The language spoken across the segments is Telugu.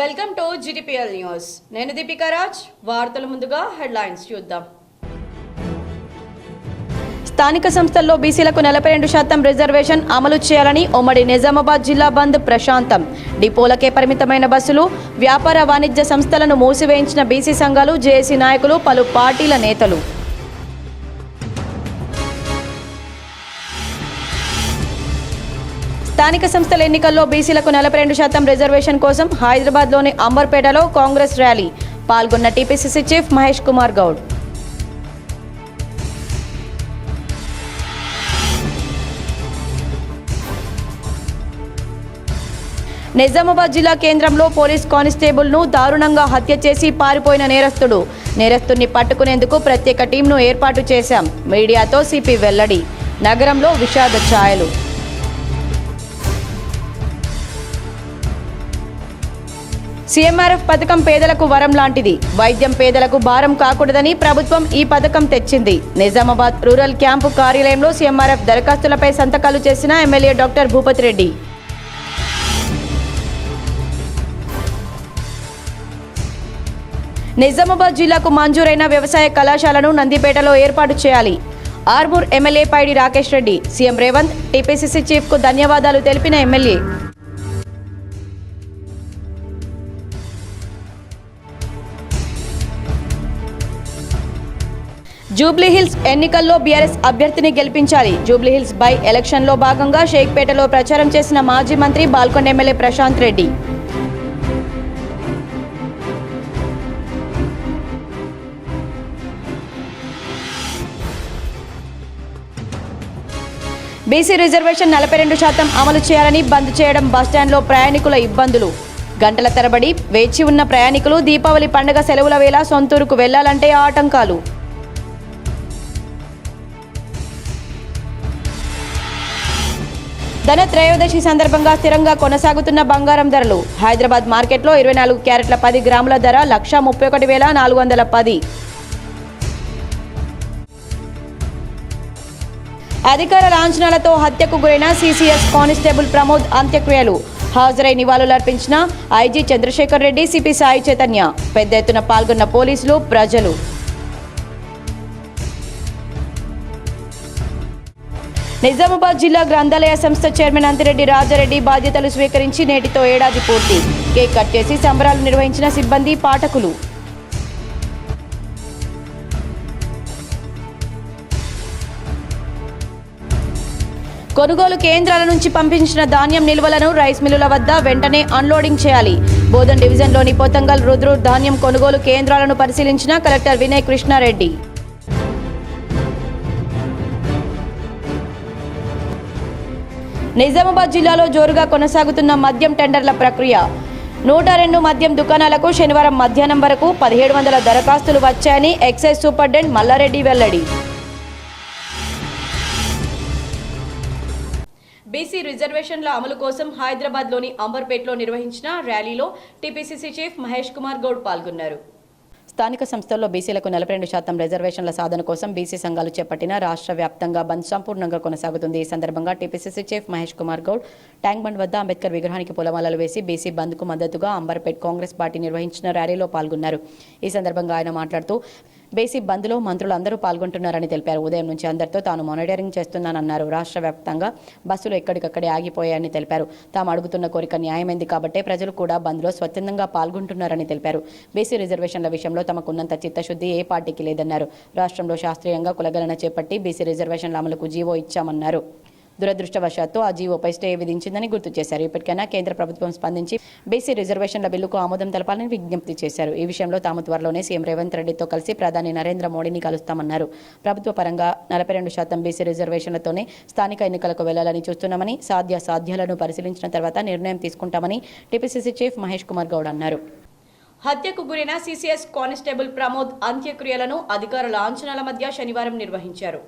Welcome to GTPL news. నేను దీపికా రాజ్. వార్తల ముందుగా హెడ్లైన్స్ చూద్దాం. స్థానిక సంస్థల్లో బీసీలకు 42% రిజర్వేషన్ అమలు చేయాలని ఉమ్మడి నిజామాబాద్ జిల్లా బంద్ ప్రశాంతం. డిపోలకే పరిమితమైన బస్సులు, వ్యాపార వాణిజ్య సంస్థలను మూసివేయించిన బీసీ సంఘాలు, జేఏసీ నాయకులు, పలు పార్టీల నేతలు. స్థానిక సంస్థల ఎన్నికల్లో బీసీలకు 42% రిజర్వేషన్ కోసం హైదరాబాద్లోని అంబర్పేటలో కాంగ్రెస్ ర్యాలీ. పాల్గొన్న టీపీసీసీ చీఫ్ మహేష్ కుమార్ గౌడ్. నిజామాబాద్ జిల్లా కేంద్రంలో పోలీస్ కానిస్టేబుల్ను దారుణంగా హత్య చేసి పారిపోయిన నేరస్తుడిని పట్టుకునేందుకు ప్రత్యేక టీంను ఏర్పాటు చేశాం. మీడియాతో సిపి వెల్లడి. నగరంలో విషాద ఛాయలు. సీఎంఆర్ఎఫ్ పథకం పేదలకు వరం లాంటిది. వైద్యం పేదలకు భారం కాకూడదని ప్రభుత్వం ఈ పథకం తెచ్చింది. నిజామాబాద్ రూరల్ క్యాంపు కార్యాలయంలో సీఎంఆర్ఎఫ్ దరఖాస్తులపై సంతకాలు చేసిన ఎమ్మెల్యే డాక్టర్ భూపతి రెడ్డి. నిజామాబాద్ జిల్లాకు మంజూరైన వ్యవసాయ కళాశాలను నందిపేటలో ఏర్పాటు చేయాలి. ఆర్మూర్ ఎమ్మెల్యే పైడి రాకేష్ రెడ్డి. సీఎం రేవంత్, టీపీసీసీ చీఫ్కు ధన్యవాదాలు తెలిపిన ఎమ్మెల్యే. జూబ్లీహిల్స్ ఎన్నికల్లో బీఆర్ఎస్ అభ్యర్థిని గెలిపించాలి. జూబ్లీహిల్స్ బై ఎలక్షన్లో భాగంగా షేక్పేటలో ప్రచారం చేసిన మాజీ మంత్రి Balkonda MLA Prashanth Reddy. BC reservation 42% అమలు చేయాలని బంద్ చేయడం. బస్టాండ్లో ప్రయాణికుల ఇబ్బందులు. గంటల తరబడి వేచి ఉన్న ప్రయాణికులు దీపావళి పండుగ సెలవుల వేళ సొంతూరుకు వెళ్లాలంటే ఆటంకాలు. ధన త్రయోదశి సందర్భంగా స్థిరంగా కొనసాగుతున్న బంగారం ధరలు. హైదరాబాద్ మార్కెట్లో 24 క్యారెట్ల 10 గ్రాముల ధర 131,410. అధికార లాంఛనాలతో హత్యకు గురైన సీసీఎస్ కానిస్టేబుల్ ప్రమోద్ అంత్యక్రియలు. హాజరై నివాళులర్పించిన ఐజీ చంద్రశేఖర్ రెడ్డి, సిపి సాయి చైతన్య. పెద్ద ఎత్తున పాల్గొన్న పోలీసులు, ప్రజలు. నిజామాబాద్ జిల్లా గ్రంథాలయ సంస్థ చైర్మన్ అంతిరెడ్డి రాజారెడ్డి బాధ్యతలు స్వీకరించి నేటితో ఏడాది పూర్తి. కేక్ కట్ చేసి సంబరాలు నిర్వహించిన సిబ్బంది, పాఠకులు. కొనుగోలు కేంద్రాల నుంచి పంపించిన ధాన్యం నిల్వలను రైస్ మిల్లుల వద్ద వెంటనే అన్లోడింగ్ చేయాలి. బోధన్ డివిజన్లోని పోతంగల్, రుద్రూర్ ధాన్యం కొనుగోలు కేంద్రాలను పరిశీలించిన కలెక్టర్ వినయ్ కృష్ణారెడ్డి. నిజామాబాద్ జిల్లాలో జోరుగా కొనసాగుతున్న మద్యం టెండర్ల ప్రక్రియ. 102 మద్యం దుకాణాలకు శనివారం మధ్యాహ్నం వరకు 1700 దరఖాస్తులు వచ్చాయని ఎక్సైజ్ సూపరింటెండెంట్ మల్లారెడ్డి వెల్లడి. బీసీ రిజర్వేషన్ల అమలు కోసం హైదరాబాద్లోని అంబర్పేటలో నిర్వహించిన ర్యాలీలో టీపీసీసీ చీఫ్ మహేష్ కుమార్ గౌడ్ పాల్గొన్నారు. స్థానిక సంస్థల్లో బీసీలకు 42% రిజర్వేషన్ల సాధన కోసం బీసీ సంఘాలు చేపట్టిన రాష్ట్ర వ్యాప్తంగా బంద్ సంపూర్ణంగా కొనసాగుతుంది. ఈ సందర్భంగా TPCC chief Mahesh Kumar Goud tank bund వద్ద అంబేద్కర్ విగ్రహానికి పూలమాలలు వేసి బీసీ బంద్కు మద్దతుగా అంబర్పేట్ కాంగ్రెస్ పార్టీ నిర్వహించిన ర్యాలీలో పాల్గొన్నారు. ఈ సందర్భంగా ఆయన మాట్లాడుతూ బీసీ బంద్లో మంత్రులు అందరూ పాల్గొంటున్నారని తెలిపారు. ఉదయం నుంచి అందరితో తాను మానిటరింగ్ చేస్తున్నానన్నారు. రాష్ట్ర వ్యాప్తంగా బస్సులు ఎక్కడికక్కడే ఆగిపోయాయని తెలిపారు. తాము అడుగుతున్న కోరిక న్యాయమైంది కాబట్టే ప్రజలు కూడా బంద్లో స్వచ్ఛందంగా పాల్గొంటున్నారని తెలిపారు. బీసీ రిజర్వేషన్ల విషయంలో తమకున్నంత చిత్తశుద్ధి ఏ పార్టీకి లేదన్నారు. రాష్ట్రంలో శాస్త్రీయంగా కులగణన చేపట్టి బీసీ రిజర్వేషన్ల అమలుకు జీవో ఇచ్చామన్నారు. దురదృష్టవశాత్తు ఆ జీవోపై స్టే విధించిందని గుర్తు చేశారు. ఇప్పటికైనా కేంద్ర ప్రభుత్వం స్పందించి బీసీ రిజర్వేషన్ల బిల్లుకు ఆమోదం తెలపాలని విజ్ఞప్తి చేశారు. ఈ విషయంలో తాము త్వరలోనే సీఎం రేవంత్ రెడ్డితో కలిసి ప్రధాని నరేంద్ర మోడీని కలుస్తామన్నారు. ప్రభుత్వ పరంగా 42% బీసీ రిజర్వేషన్లతోనే స్థానిక ఎన్నికలకు వెళ్లాలని చూస్తున్నామని, సాధ్యాలను పరిశీలించిన తర్వాత నిర్ణయం తీసుకుంటామని టీపీసీసీ చీఫ్ మహేష్ కుమార్ గౌడ్ అన్నారు. హత్యకు గురైన సీసీఎస్ కానిస్టేబుల్ ప్రమోద్ అంత్యక్రియలను అధికార లాంఛనాల మధ్య శనివారం నిర్వహించారు.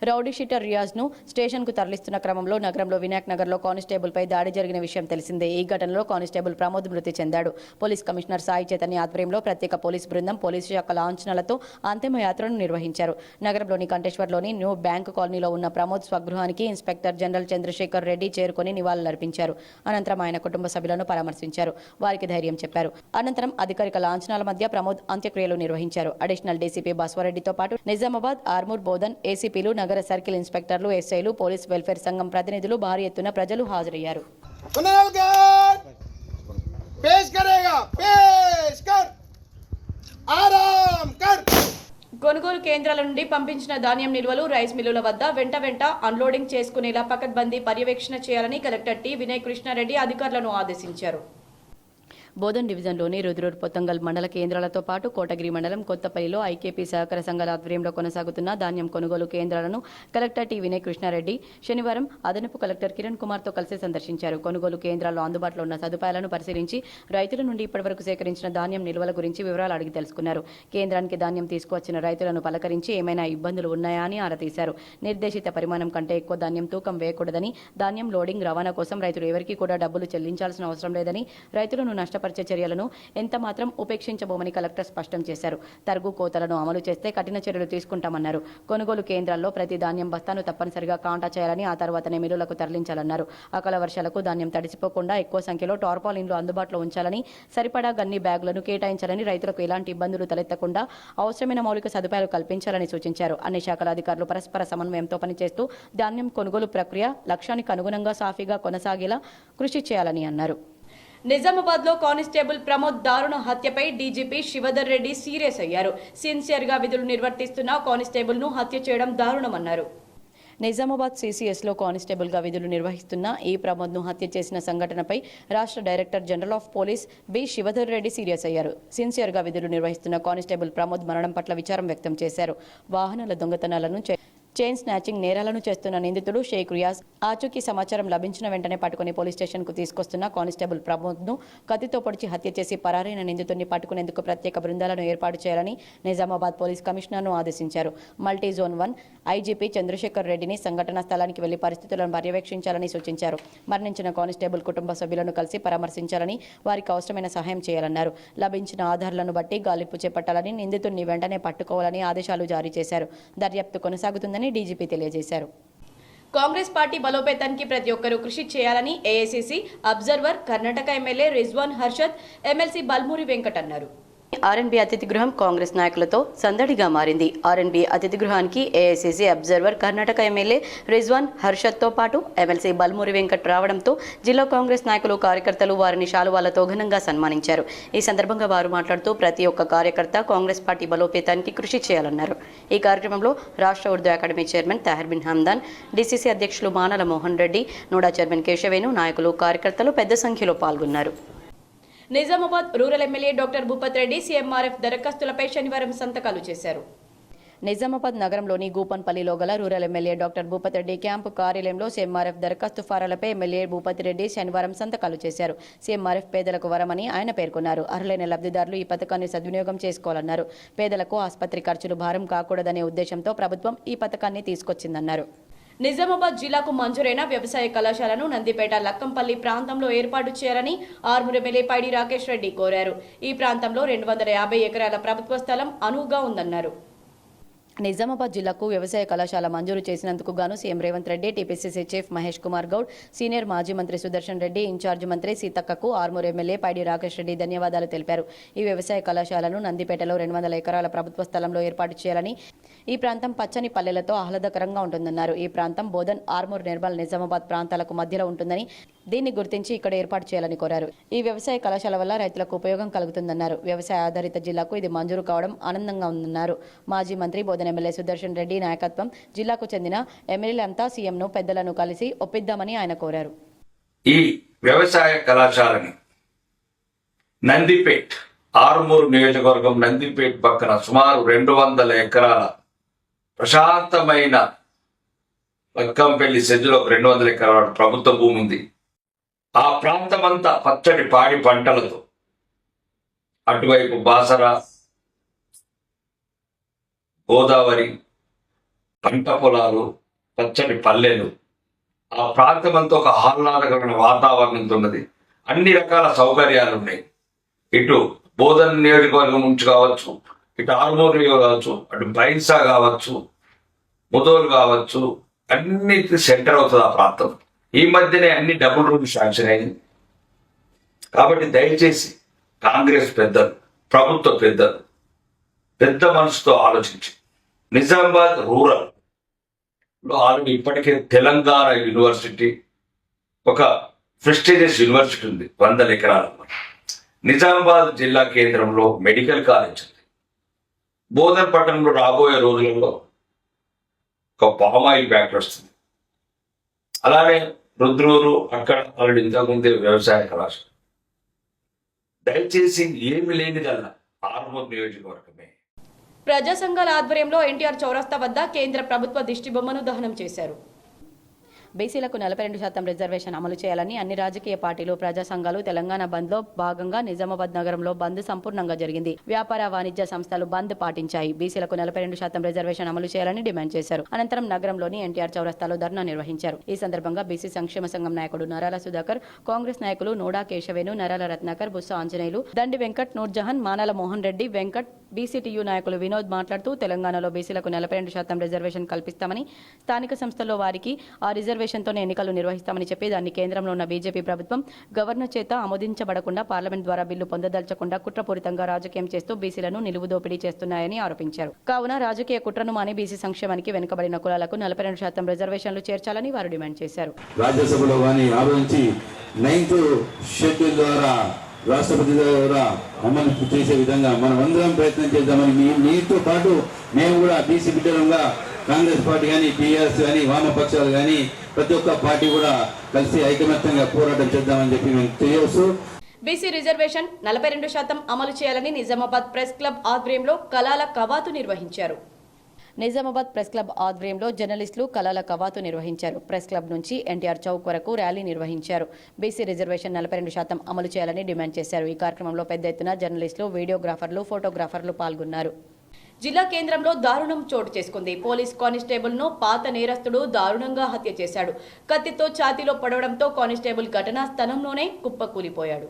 రౌడీ షీటర్ రియాజ్ను స్టేషన్కు తరలిస్తున్న క్రమంలో నగరంలో వినాయక్ నగర్లో కానిస్టేబుల్పై దాడి జరిగిన విషయం తెలిసిందే. ఈ ఘటనలో కానిస్టేబుల్ ప్రమోద్ మృతి చెందాడు. పోలీస్ కమిషనర్ సాయి చైతన్య ఆధ్వర్యంలో ప్రత్యేక పోలీస్ బృందం పోలీసు శాఖ లాంఛనాలతో అంతిమయాత్రను నిర్వహించారు. నగరంలోని కంటేశ్వర్లోని న్యూ బ్యాంక్ కాలనీలో ఉన్న ప్రమోద్ స్వగృహానికి ఇన్స్పెక్టర్ జనరల్ చంద్రశేఖర్ రెడ్డి చేరుకుని నివాళులర్పించారు. అనంతరం ఆయన కుటుంబ సభ్యులను పరామర్శించారు. వారికి ధైర్యం చెప్పారు. అనంతరం అధికారిక లాంఛనాల మధ్య ప్రమోద్ అంత్యక్రియలు నిర్వహించారు. అడిషనల్ డీసీపీ బస్వారెడ్డితో పాటు నిజామాబాద్, ఆర్మూర్, బోధన్ ఏసీపీలు, నగర సర్కిల్ ఇన్స్పెక్టర్లు, ఎస్ఐలు, పోలీస్ వెల్ఫేర్ సంఘం ప్రతినిధులు, భారీ ఎత్తున ప్రజలు హాజరయ్యారు. కొనుగోలు కేంద్రాల నుండి పంపించిన ధాన్యం నిల్వలు రైస్ మిల్లుల వద్ద వెంట అన్లోడింగ్ చేసుకునేలా పకడ్బందీ పర్యవేక్షణ చేయాలని కలెక్టర్ టి వినయ్ కృష్ణారెడ్డి అధికారులను ఆదేశించారు. బోధన్ డివిజన్లోని రుద్రూర్, పొత్తంగల్ మండల కేంద్రాలతో పాటు కోటగిరి మండలం కొత్తపల్లిలో ఐకేపీ సహకార సంఘాల ఆధ్వర్యంలో కొనసాగుతున్న ధాన్యం కొనుగోలు కేంద్రాలను కలెక్టర్ టి వినయ్ కృష్ణారెడ్డి శనివారం అదనపు కలెక్టర్ కిరణ్ కుమార్తో కలిసి సందర్శించారు. కొనుగోలు కేంద్రాల్లో అందుబాటులో ఉన్న సదుపాయాలను పరిశీలించి రైతుల నుండి ఇప్పటివరకు సేకరించిన ధాన్యం నిల్వల గురించి వివరాలు అడిగి తెలుసుకున్నారు. కేంద్రానికి ధాన్యం తీసుకువచ్చిన రైతులను పలకరించి ఏమైనా ఇబ్బందులు ఉన్నాయా అని ఆరా తీశారు. నిర్దేశిత పరిమాణం కంటే ఎక్కువ ధాన్యం తూకం వేయకూడదని, ధాన్యం లోడింగ్, రవాణా కోసం రైతులు ఎవరికీ కూడా డబ్బులు చెల్లించాల్సిన అవసరం లేదని, రైతులను నష్టపరిచే చర్యలను ఎంత మాత్రం ఉపేక్షించబోమని కలెక్టర్ స్పష్టం చేశారు. తరుగు కోతలను అమలు చేస్తే కఠిన చర్యలు తీసుకుంటామన్నారు. కొనుగోలు కేంద్రాల్లో ప్రతి ధాన్యం బస్తాను తప్పనిసరిగా కాంటా చేయాలని, ఆ తర్వాతనే మిల్లులకు తరలించాలన్నారు. అకాల వర్షాలకు ధాన్యం తడిసిపోకుండా ఎక్కువ సంఖ్యలో టార్పాలిన్లు అందుబాటులో ఉంచాలని, సరిపడా గన్ని బ్యాగులను కేటాయించాలని, రైతులకు ఎలాంటి ఇబ్బందులు తలెత్తకుండా అవసరమైన మౌలిక సదుపాయాలు కల్పించాలని సూచించారు. అన్ని శాఖల అధికారులు పరస్పర సమన్వయంతో పనిచేస్తూ ధాన్యం కొనుగోలు ప్రక్రియ లక్ష్యానికి అనుగుణంగా సాఫీగా కొనసాగేలా కృషి చేయాలని అన్నారు. నిజామాబాద్ లో కానిస్టేబుల్ ప్రమోద్ దారుణ హత్యపై డీజీపీ శివధర్ రెడ్డి సీరియస్ అయ్యారు. సిన్సియర్ గా విధులు నిర్వర్తిస్తున్న కానిస్టేబుల్ ను హత్య చేయడం దారుణమన్నారు. నిజామాబాద్ సీసీఎస్లో కానిస్టేబుల్గా విధులు నిర్వహిస్తున్న ఈ ప్రమోద్ను హత్య చేసిన సంఘటనపై రాష్ట్ర director general of police B Shivadhar Reddy serious అయ్యారు. సిన్సియర్గా విధులు నిర్వహిస్తున్న కానిస్టేబుల్ ప్రమోద్ మరణం పట్ల విచారం వ్యక్తం చేశారు. వాహనాల దొంగతనాలను, చైన్ స్నాచింగ్ నేరాలను చేస్తున్న నిందితుడు షేక్ రియాజ్ ఆచూకీ సమాచారం లభించిన వెంటనే పట్టుకుని పోలీస్ స్టేషన్కు తీసుకొస్తున్న కానిస్టేబుల్ ప్రమోద్ను కత్తితో పొడిచి హత్య చేసి పరారైన నిందితుడిని పట్టుకునేందుకు ప్రత్యేక బృందాలను ఏర్పాటు చేయాలని నిజామాబాద్ పోలీస్ కమిషనర్ను ఆదేశించారు. మల్టీ జోన్ 1 ఐజీపీ చంద్రశేఖర్ రెడ్డిని సంఘటనా స్థలానికి వెళ్లి పరిస్థితులను పర్యవేక్షించాలని సూచించారు. మరణించిన కానిస్టేబుల్ కుటుంబ సభ్యులను కలిసి పరామర్శించాలని, వారికి అవసరమైన సహాయం చేయాలన్నారు. లభించిన ఆధారాలను బట్టి గాలింపు చేపట్టాలని, నిందితుడిని వెంటనే పట్టుకోవాలని ఆదేశాలు జారీ చేశారు. దర్యాప్తు కొనసాగుతుందని డీజీపీ తెలియజేశారు. కాంగ్రెస్ పార్టీ బలోపేతానికి ప్రతి ఒక్కరూ కృషి చేయాలని AICC observer, Karnataka MLA Rizwan Harshad, MLC Balmuri Venkat అన్నారు. ఆర్ఎన్బి అతిథి గృహం కాంగ్రెస్ నాయకులతో సందడిగా మారింది. ఆర్ఎన్బి అతిథి గృహానికి AICC observer, Karnataka MLA Rizwan హర్షద్తో పాటు ఎమ్మెల్సీ బల్మూరి వెంకట్ రావడంతో జిల్లా కాంగ్రెస్ నాయకులు, కార్యకర్తలు వారిని శాలువాలతో ఘనంగా సన్మానించారు. ఈ సందర్భంగా వారు మాట్లాడుతూ ప్రతి ఒక్క కార్యకర్త కాంగ్రెస్ పార్టీ బలోపేతానికి కృషి చేయాలన్నారు. ఈ కార్యక్రమంలో రాష్ట్ర Urdu academy chairman Tahir bin Hamdan, DCC అధ్యక్షులు మానల మోహన్ రెడ్డి, నోడా చైర్మన్ కేశవేను, నాయకులు, కార్యకర్తలు పెద్ద సంఖ్యలో పాల్గొన్నారు. Nizamabad rural MLA doctor Bhupat Reddy CMRF దరఖాస్తులపై శనివారం సంతకాలు చేశారు. నిజామాబాద్ నగరంలోని గూపన్పల్లిలో గల rural MLA doctor Bhupat Reddy camp కార్యాలయంలో సీఎంఆర్ఎఫ్ దరఖాస్తు ఫారాలపై ఎమ్మెల్యే భూపత్ రెడ్డి శనివారం సంతకాలు చేశారు. సీఎంఆర్ఎఫ్ పేదలకు వరమని ఆయన పేర్కొన్నారు. అర్హులైన లబ్ధిదారులు ఈ పథకాన్ని సద్వినియోగం చేసుకోవాలన్నారు. పేదలకు ఆసుపత్రి ఖర్చులు భారం కాకూడదనే ఉద్దేశంతో ప్రభుత్వం ఈ పథకాన్ని తీసుకొచ్చిందన్నారు. నిజామాబాద్ జిల్లాకు మంజూరైన వ్యవసాయ కళాశాలను నందిపేట, లక్కంపల్లి ప్రాంతంలో ఏర్పాటు చేయాలని ఆర్మూర్ ఎమ్మెల్యే పైడి రాకేష్ రెడ్డి కోరారు. ఈ ప్రాంతంలో 250 ఎకరాల ప్రభుత్వ స్థలం అనువుగా ఉందన్నారు. నిజామాబాద్ జిల్లాకు వ్యవసాయ కళాశాల మంజూరు చేసినందుకు గాను CM Revanth Reddy, TPCC chief Mahesh Kumar Goud, senior మాజీ మంత్రి సుదర్శన్ రెడ్డి, ఇన్ఛార్జ్ మంత్రి సీతక్కకు ఆర్మూర్ ఎమ్మెల్యే పైడి రాకేష్ రెడ్డి ధన్యవాదాలు తెలిపారు. ఈ వ్యవసాయ కళాశాలను నందిపేటలో 200 ఎకరాల ప్రభుత్వ స్థలంలో ఏర్పాటు చేయాలని, ఈ ప్రాంతం పచ్చని పల్లెలతో ఆహ్లాదకరంగా ఉంటుందన్నారు. ఈ ప్రాంతం బోధన్, ఆర్మూర్, నిర్మల్, నిజామాబాద్ ప్రాంతాలకు మధ్యలో ఉంటుందని, దీన్ని గుర్తించి ఇక్కడ ఏర్పాటు చేయాలని కోరారు. ఈ వ్యవసాయ కళాశాల వల్ల రైతులకు ఉపయోగం కలుగుతుందన్నారు. వ్యవసాయ ఆధారిత జిల్లాకు ఇది మంజూరు కావడం ఆనందంగా ఉందన్నారు. మాజీ మంత్రి బోధన్ ఎమ్మెల్యే సుదర్శన్ రెడ్డి నాయకత్వం జిల్లాకు చెందిన ఎమ్మెల్యేలంతా సీఎంను, పెద్దలను కలిసి ఒప్పిద్దామని ఆయన కోరారు. ఈ వ్యవసాయ కళాశాలని నందిపేట్, ఆర్మూర్ నియోజకవర్గం నందిపేట్ పక్కన సుమారు 200 ఎకరాల ప్రశాంతమైన లక్కంపల్లి సెజ్జులో 200 ఎకరాల ప్రభుత్వ భూమి ఉంది. ఆ ప్రాంతమంతా పచ్చడి పాడి పంటలతో, అటువైపు బాసర, గోదావరి, పంట పొలాలు, పచ్చని పల్లెలు, ఆ ప్రాంతం అంతా ఒక ఆహ్లాదకరమైన వాతావరణంతో ఉన్నది. అన్ని రకాల సౌకర్యాలు ఉన్నాయి. ఇటు బోధన నియోజకవర్గం నుంచి కావచ్చు, ఇటు ఆర్మూరు కావచ్చు, అటు బైన్సా కావచ్చు, ముదోలు కావచ్చు, అన్నిటి సెంటర్ అవుతుంది ఆ ప్రాంతం. ఈ మధ్యనే అన్ని డబుల్ రూమ్ శాంక్షన్ అయింది. కాబట్టి దయచేసి కాంగ్రెస్ పెద్దలు, ప్రభుత్వ పెద్దలు పెద్ద మనసుతో ఆలోచించి నిజామాబాద్ రూరల్ లో ఆల్రెడీ ఇప్పటికే తెలంగాణ యూనివర్సిటీ ఒక ప్రెస్టీజియస్ యూనివర్సిటీ ఉంది 100 ఎకరాలు. నిజామాబాద్ జిల్లా కేంద్రంలో మెడికల్ కాలేజ్ ఉంది. బోధన్ పట్టణంలో రాబోయే రోజులలో ఒక పామాయిల్ ఫ్యాక్టరీ వస్తుంది. అలానే రుద్రూరు అక్కడ ఆల్రెడీ ఇంతకుముందే వ్యవసాయ కళాశాల. దయచేసి ఏమి లేనిదల్లా ఆర్మూర్ నియోజకవర్గమే. ప్రజా సంఘాల ఆధ్వర్యంలో ఎన్టీఆర్ చౌరస్తా వద్ద కేంద్ర ప్రభుత్వ దిష్టిబొమ్మను దహనం చేశారు. బీసీలకు 42% రిజర్వేషన్ అమలు చేయాలని అన్ని రాజకీయ పార్టీలు, ప్రజా సంఘాలు తెలంగాణ బంద్ లో భాగంగా నిజామాబాద్ నగరంలో బంద్ సంపూర్ణంగా జరిగింది. వ్యాపార వాణిజ్య సంస్థలు బంద్ పాటించాయి. బీసీలకు 42% రిజర్వేషన్ అమలు చేయాలని డిమాండ్ చేశారు. అనంతరం నగరంలోని ఎన్టీఆర్ చౌరస్తాలో ధర్నా నిర్వహించారు. ఈ సందర్భంగా బీసీ సంక్షేమ సంఘం నాయకుడు నరాల సుధాకర్, కాంగ్రెస్ నాయకులు నోడా కేశవేను, నరాల రత్నాకర్, బుస్స ఆంజనేయులు, దండి వెంకట్, నూర్జహాన్, మానాల మోహన్ రెడ్డి, వెంకట్, బీసీటీయూ నాయకులు వినోద్ మాట్లాడుతూ తెలంగాణలో బీసీలకు 42% రిజర్వేషన్ కల్పిస్తామని, స్థానిక సంస్థల్లో వారికి ఆ రిజర్వేషన్తోనే ఎన్నికలు నిర్వహిస్తామని చెప్పి దాన్ని కేంద్రంలో ఉన్న బీజేపీ ప్రభుత్వం గవర్నర్ చేత ఆమోదించబడకుండా పార్లమెంట్ ద్వారా బిల్లు పొందదల్చకుండా కుట్రపూరితంగా రాజకీయం చేస్తూ బీసీలను నిలువు దోపిడీ చేస్తున్నాయని ఆరోపించారు. కావున రాజకీయ కుట్రను మాని బీసీ సంక్షేమానికి వెనుకబడిన కులాలకు 42% రిజర్వేషన్లు చేర్చాలని వారు డిమాండ్ చేశారు. రాజ్యసభలో కానీ ఆలోచించి 9th షెడ్యూల్ ద్వారా రాష్ట్రపతి ద్వారా అమలు చేసే విధంగా మనం అందరం ప్రయత్నం చేద్దామని మీతో పాటు మేము కూడా బీసీ బిడ్డలంగా కాంగ్రెస్ పార్టీ కానీ, టీఆర్ఎస్ కానీ, వామపక్షాలు కానీ ప్రతి ఒక్క పార్టీ కూడా కలిసి ఐకమత్యంగా పోరాటం చేద్దామని చెప్పి మేము తెలియవచ్చు. బీసీ రిజర్వేషన్ 42% అమలు చేయాలని నిజామాబాద్ ప్రెస్ క్లబ్ ఆధ్వర్యంలో కలాల కవాతు నిర్వహించారు. నిజామాబాద్ ప్రెస్ క్లబ్ ఆధ్వర్యంలో జర్నలిస్టులు కళల కవాతు నిర్వహించారు. ప్రెస్ క్లబ్ నుంచి ఎన్టీఆర్ చౌక్ వరకు ర్యాలీ నిర్వహించారు. బీసీ రిజర్వేషన్ 42% అమలు చేయాలని డిమాండ్ చేశారు. ఈ కార్యక్రమంలో పెద్ద ఎత్తున జర్నలిస్టులు, వీడియోగ్రాఫర్లు, ఫోటోగ్రాఫర్లు పాల్గొన్నారు. జిల్లా కేంద్రంలో దారుణం చోటు చేసుకుంది. పోలీస్ కానిస్టేబుల్ ను పాత నేరస్తుడు దారుణంగా హత్య చేశాడు. కత్తితో ఛాతీలో పడవడంతో కానిస్టేబుల్ ఘటనా స్థలంలోనే కుప్పకూలిపోయాడు.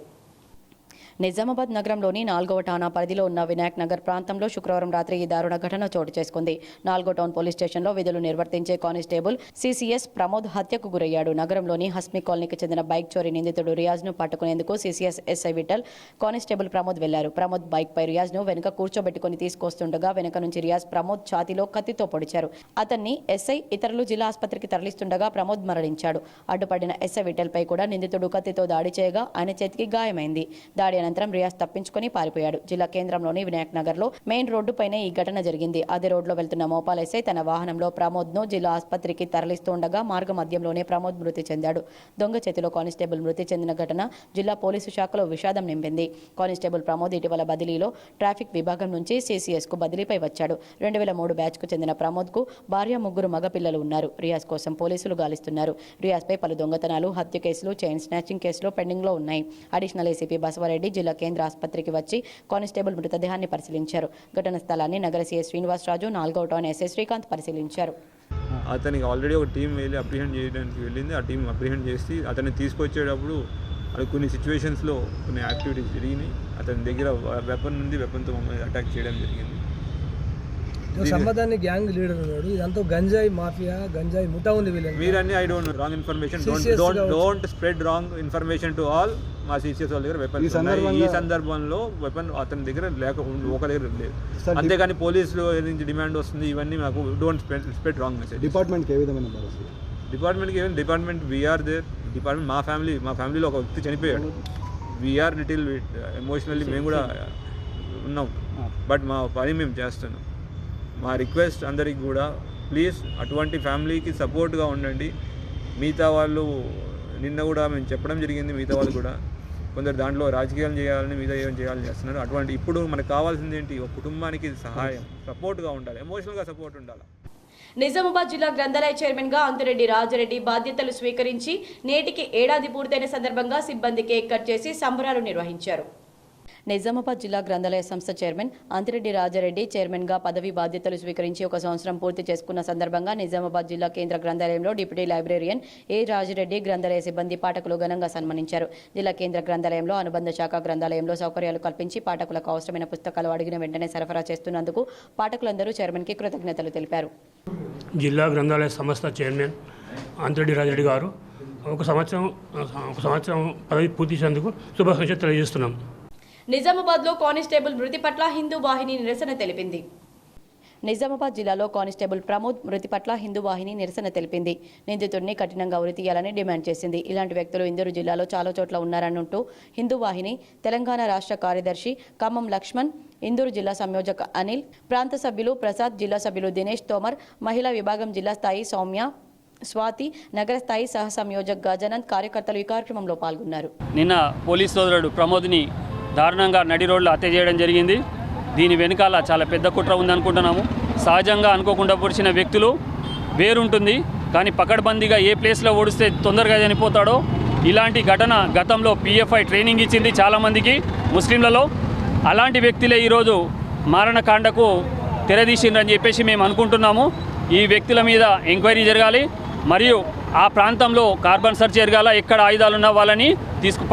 నిజామాబాద్ నగరంలోని 4వ ఠాణా పరిధిలో ఉన్న వినాయక్ నగర్ ప్రాంతంలో శుక్రవారం రాత్రి ఈ దారుణ ఘటన చోటు చేసుకుంది. 4వ టౌన్ పోలీస్ స్టేషన్లో విధులు నిర్వర్తించే కానిస్టేబుల్ సిసిఎస్ ప్రమోద్ హత్యకు గురయ్యాడు. నగరంలోని హస్మి కాలనీకి చెందిన బైక్ చోరీ నిందితుడు రియాజ్ ను పట్టుకునేందుకు CCS SI Vittal, constable Pramod వెళ్లారు. ప్రమోద్ బైక్ పై రియాజ్ ను వెనుక కూర్చోబెట్టుకుని తీసుకొస్తుండగా వెనుక నుంచి రియాజ్ ప్రమోద్ ఛాతీలో కత్తితో పొడిచారు. అతన్ని ఎస్ఐ ఇతరులు జిల్లా ఆసుపత్రికి తరలిస్తుండగా ప్రమోద్ మరణించాడు. అడ్డుపడిన ఎస్ఐ విఠల్ పై కూడా నిందితుడు కత్తితో దాడి చేయగా ఆయన చేతికి గాయమైంది. దాడి అనంతరం రియాజ్ తప్పించుకొని పారిపోయాడు. జిల్లా కేంద్రంలోని వినాయక్ నగర్ లో మెయిన్ రోడ్డుపైనే ఈ ఘటన జరిగింది. అదే రోడ్లో వెళ్తున్న మోపాల్ ఎస్ఐ తన వాహనంలో ప్రమోద్ ను జిల్లా ఆసుపత్రికి తరలిస్తుండగా మార్గ మధ్యంలోనే ప్రమోద్ మృతి చెందాడు. దొంగ చేతిలో కానిస్టేబుల్ మృతి చెందిన ఘటన జిల్లా పోలీసు శాఖలో విషాదం నింపింది. కానిస్టేబుల్ ప్రమోద్ ఇటీవల బదిలీలో ట్రాఫిక్ విభాగం నుంచి సిసిఎస్ కు బదిలీపై వచ్చాడు. 2003 బ్యాచ్ కు చెందిన ప్రమోద్ కు భార్య, 3 మగ పిల్లలు ఉన్నారు. రియాజ్ కోసం పోలీసులు గాలిస్తున్నారు. రియాజ్ పై పలు దొంగతనాలు, హత్య కేసులు, చైన్ స్నాచింగ్ కేసులు పెండింగ్ లో ఉన్నాయి. అడిషనల్ ఏసీపీ బసవరెడ్డి జిల్లా కేంద్ర ఆసుపత్రికి వచ్చి కానిస్టేబుల్ మృతదేహాన్ని పరిశీలించారు. ఘటన స్థలాన్ని నగర సీఎస్ శ్రీనివాసరాజు, 4వ టౌన్ ఎస్ఐ శ్రీకాంత్ పరిశీలించారు. అతనికి ఆల్రెడీ ఒక టీం వెళ్ళి అప్రిహెండ్ చేయడానికి వెళ్ళింది. ఆ టీం అప్రిహెండ్ చేసి అతన్ని తీసుకొచ్చేటప్పుడు అది కొన్ని సిచ్యువేషన్స్లో కొన్ని యాక్టివిటీస్ జరిగినాయి. అతని దగ్గర వెపన్ ఉంది, వెపన్తో మమ్మల్ని అటాక్ చేయడం జరిగింది. సంబంధాన్ని గ్యాంగ్ లీడర్ ఉన్నాడు. ఇదంతా గంజాయి మాఫియా, గంజాయి ముఠా ఉంది వీళ్ళని. మీరన్నీ I don't wrong information, don't spread wrong information to all. మా సిసిఎస్ వాళ్ళ దగ్గర వెపన్ ఈ సందర్భంలో వెపన్ అతని దగ్గర ఒక దగ్గర లేదు. అంతేగాని పోలీసులు నుంచి డిమాండ్ వస్తుంది, ఇవన్నీ మాకు డోంట్ స్ప్రెడ్ రాంగ్ మెసేజ్. డిపార్ట్మెంట్కి ఏ విధమైన డిపార్ట్మెంట్ వీఆర్ దేర్. డిపార్ట్మెంట్ మా ఫ్యామిలీలో ఒక వ్యక్తి చనిపోయాడు. వీఆర్ లిటిల్ ఎమోషనల్లీ మేము కూడా ఉన్నాం. బట్ మా పని మేము చేస్తున్నాం. మా రిక్వెస్ట్ అందరికి కూడా ప్లీజ్ అటువంటి ఫ్యామిలీకి సపోర్ట్గా ఉండండి. మిగతా వాళ్ళు నిన్న కూడా మేము చెప్పడం జరిగింది. మిగతా వాళ్ళు కూడా కొందరు దాంట్లో రాజకీయాలు చేయాలని, మిగతా ఏం చేయాలని చేస్తున్నారు. అటువంటి ఇప్పుడు మనకు కావాల్సింది ఏంటి? ఒక కుటుంబానికి సహాయం, సపోర్ట్గా ఉండాలి, ఎమోషనల్గా సపోర్ట్ ఉండాలి. నిజామాబాద్ జిల్లా గ్రంథాలయ చైర్మన్ గా అంతురెడ్డి రాజరెడ్డి బాధ్యతలు స్వీకరించి నేటికి ఏడాది పూర్తయిన సందర్భంగా సిబ్బంది కేక్ కట్ చేసి సంబరాలు నిర్వహించారు. నిజామాబాద్ జిల్లా గ్రంథాలయ సంస్థ చైర్మన్ అంతిరెడ్డి రాజారెడ్డి చైర్మన్గా పదవి బాధ్యతలు స్వీకరించి 1 సంవత్సరం పూర్తి చేసుకున్న సందర్భంగా నిజామాబాద్ జిల్లా కేంద్ర గ్రంథాలయంలో డిప్యూటీ లైబ్రేరియన్ ఏ రాజిరెడ్డి గ్రంథాలయ సిబ్బంది పాఠకులు ఘనంగా సన్మానించారు. జిల్లా కేంద్ర గ్రంథాలయంలో అనుబంధ శాఖ గ్రంథాలయంలో సౌకర్యాలు కల్పించి పాఠకులకు అవసరమైన పుస్తకాలు అడిగిన వెంటనే సరఫరా చేస్తున్నందుకు పాఠకులందరూ చైర్మన్కి కృతజ్ఞతలు తెలిపారు. జిల్లా గ్రంథాలయ సంస్థ చైర్మన్ అంతిరెడ్డి రాజారెడ్డి గారు ఒక సంవత్సరం పదవి పూర్తి చేసేందుకు శుభాకాంక్షలు తెలియజేస్తున్నాం. నిజామాబాద్లో కానిస్టేబుల్ మృతి పట్ల హిందూ వాహిని నిరసన తెలిపింది. నిజామాబాద్ జిల్లాలో కానిస్టేబుల్ ప్రమోద్ మృతి పట్ల హిందూ వాహిని నిరసన తెలిపింది. నిందితుడిని కఠినంగా ఉరితీయాలని డిమాండ్ చేసింది. ఇలాంటి వ్యక్తులు ఇందూరు జిల్లాలో చాలా చోట్ల ఉన్నారనంటూ హిందూ వాహిని తెలంగాణ రాష్ట్ర కార్యదర్శి ఖమ్మం లక్ష్మణ్, ఇందూరు జిల్లా సంయోజక అనిల్, ప్రాంత సభ్యులు ప్రసాద్, జిల్లా సభ్యులు దినేష్ తోమర్, మహిళా విభాగం జిల్లా స్థాయి సౌమ్య, స్వాతి, నగర స్థాయి సహ సంయోజక్ గజానంద్ కార్యకర్తలు ఈ కార్యక్రమంలో పాల్గొన్నారు. నిన్న పోలీస్ సోదరుడు ప్రమోద్ని దారుణంగా నడి రోడ్లో హత్య చేయడం జరిగింది. దీని వెనుకాల చాలా పెద్ద కుట్ర ఉందనుకుంటున్నాము. సహజంగా అనుకోకుండా పొడిచిన వ్యక్తులు వేరుంటుంది, కానీ పకడ్బందీగా ఏ ప్లేస్లో ఓడిస్తే తొందరగా చనిపోతాడో ఇలాంటి ఘటన గతంలో PFI ట్రైనింగ్ ఇచ్చింది చాలామందికి ముస్లింలలో. అలాంటి వ్యక్తులే ఈరోజు మారణకాండకు తెరదీసిండ్రని చెప్పేసి మేము అనుకుంటున్నాము. ఈ వ్యక్తుల మీద ఎంక్వైరీ జరగాలి, మరియు ఆ ప్రాంతంలో కార్బన్ సెర్చ్ జరగాల. ఎక్కడ ఆయుధాలు ఉన్న వాళ్ళని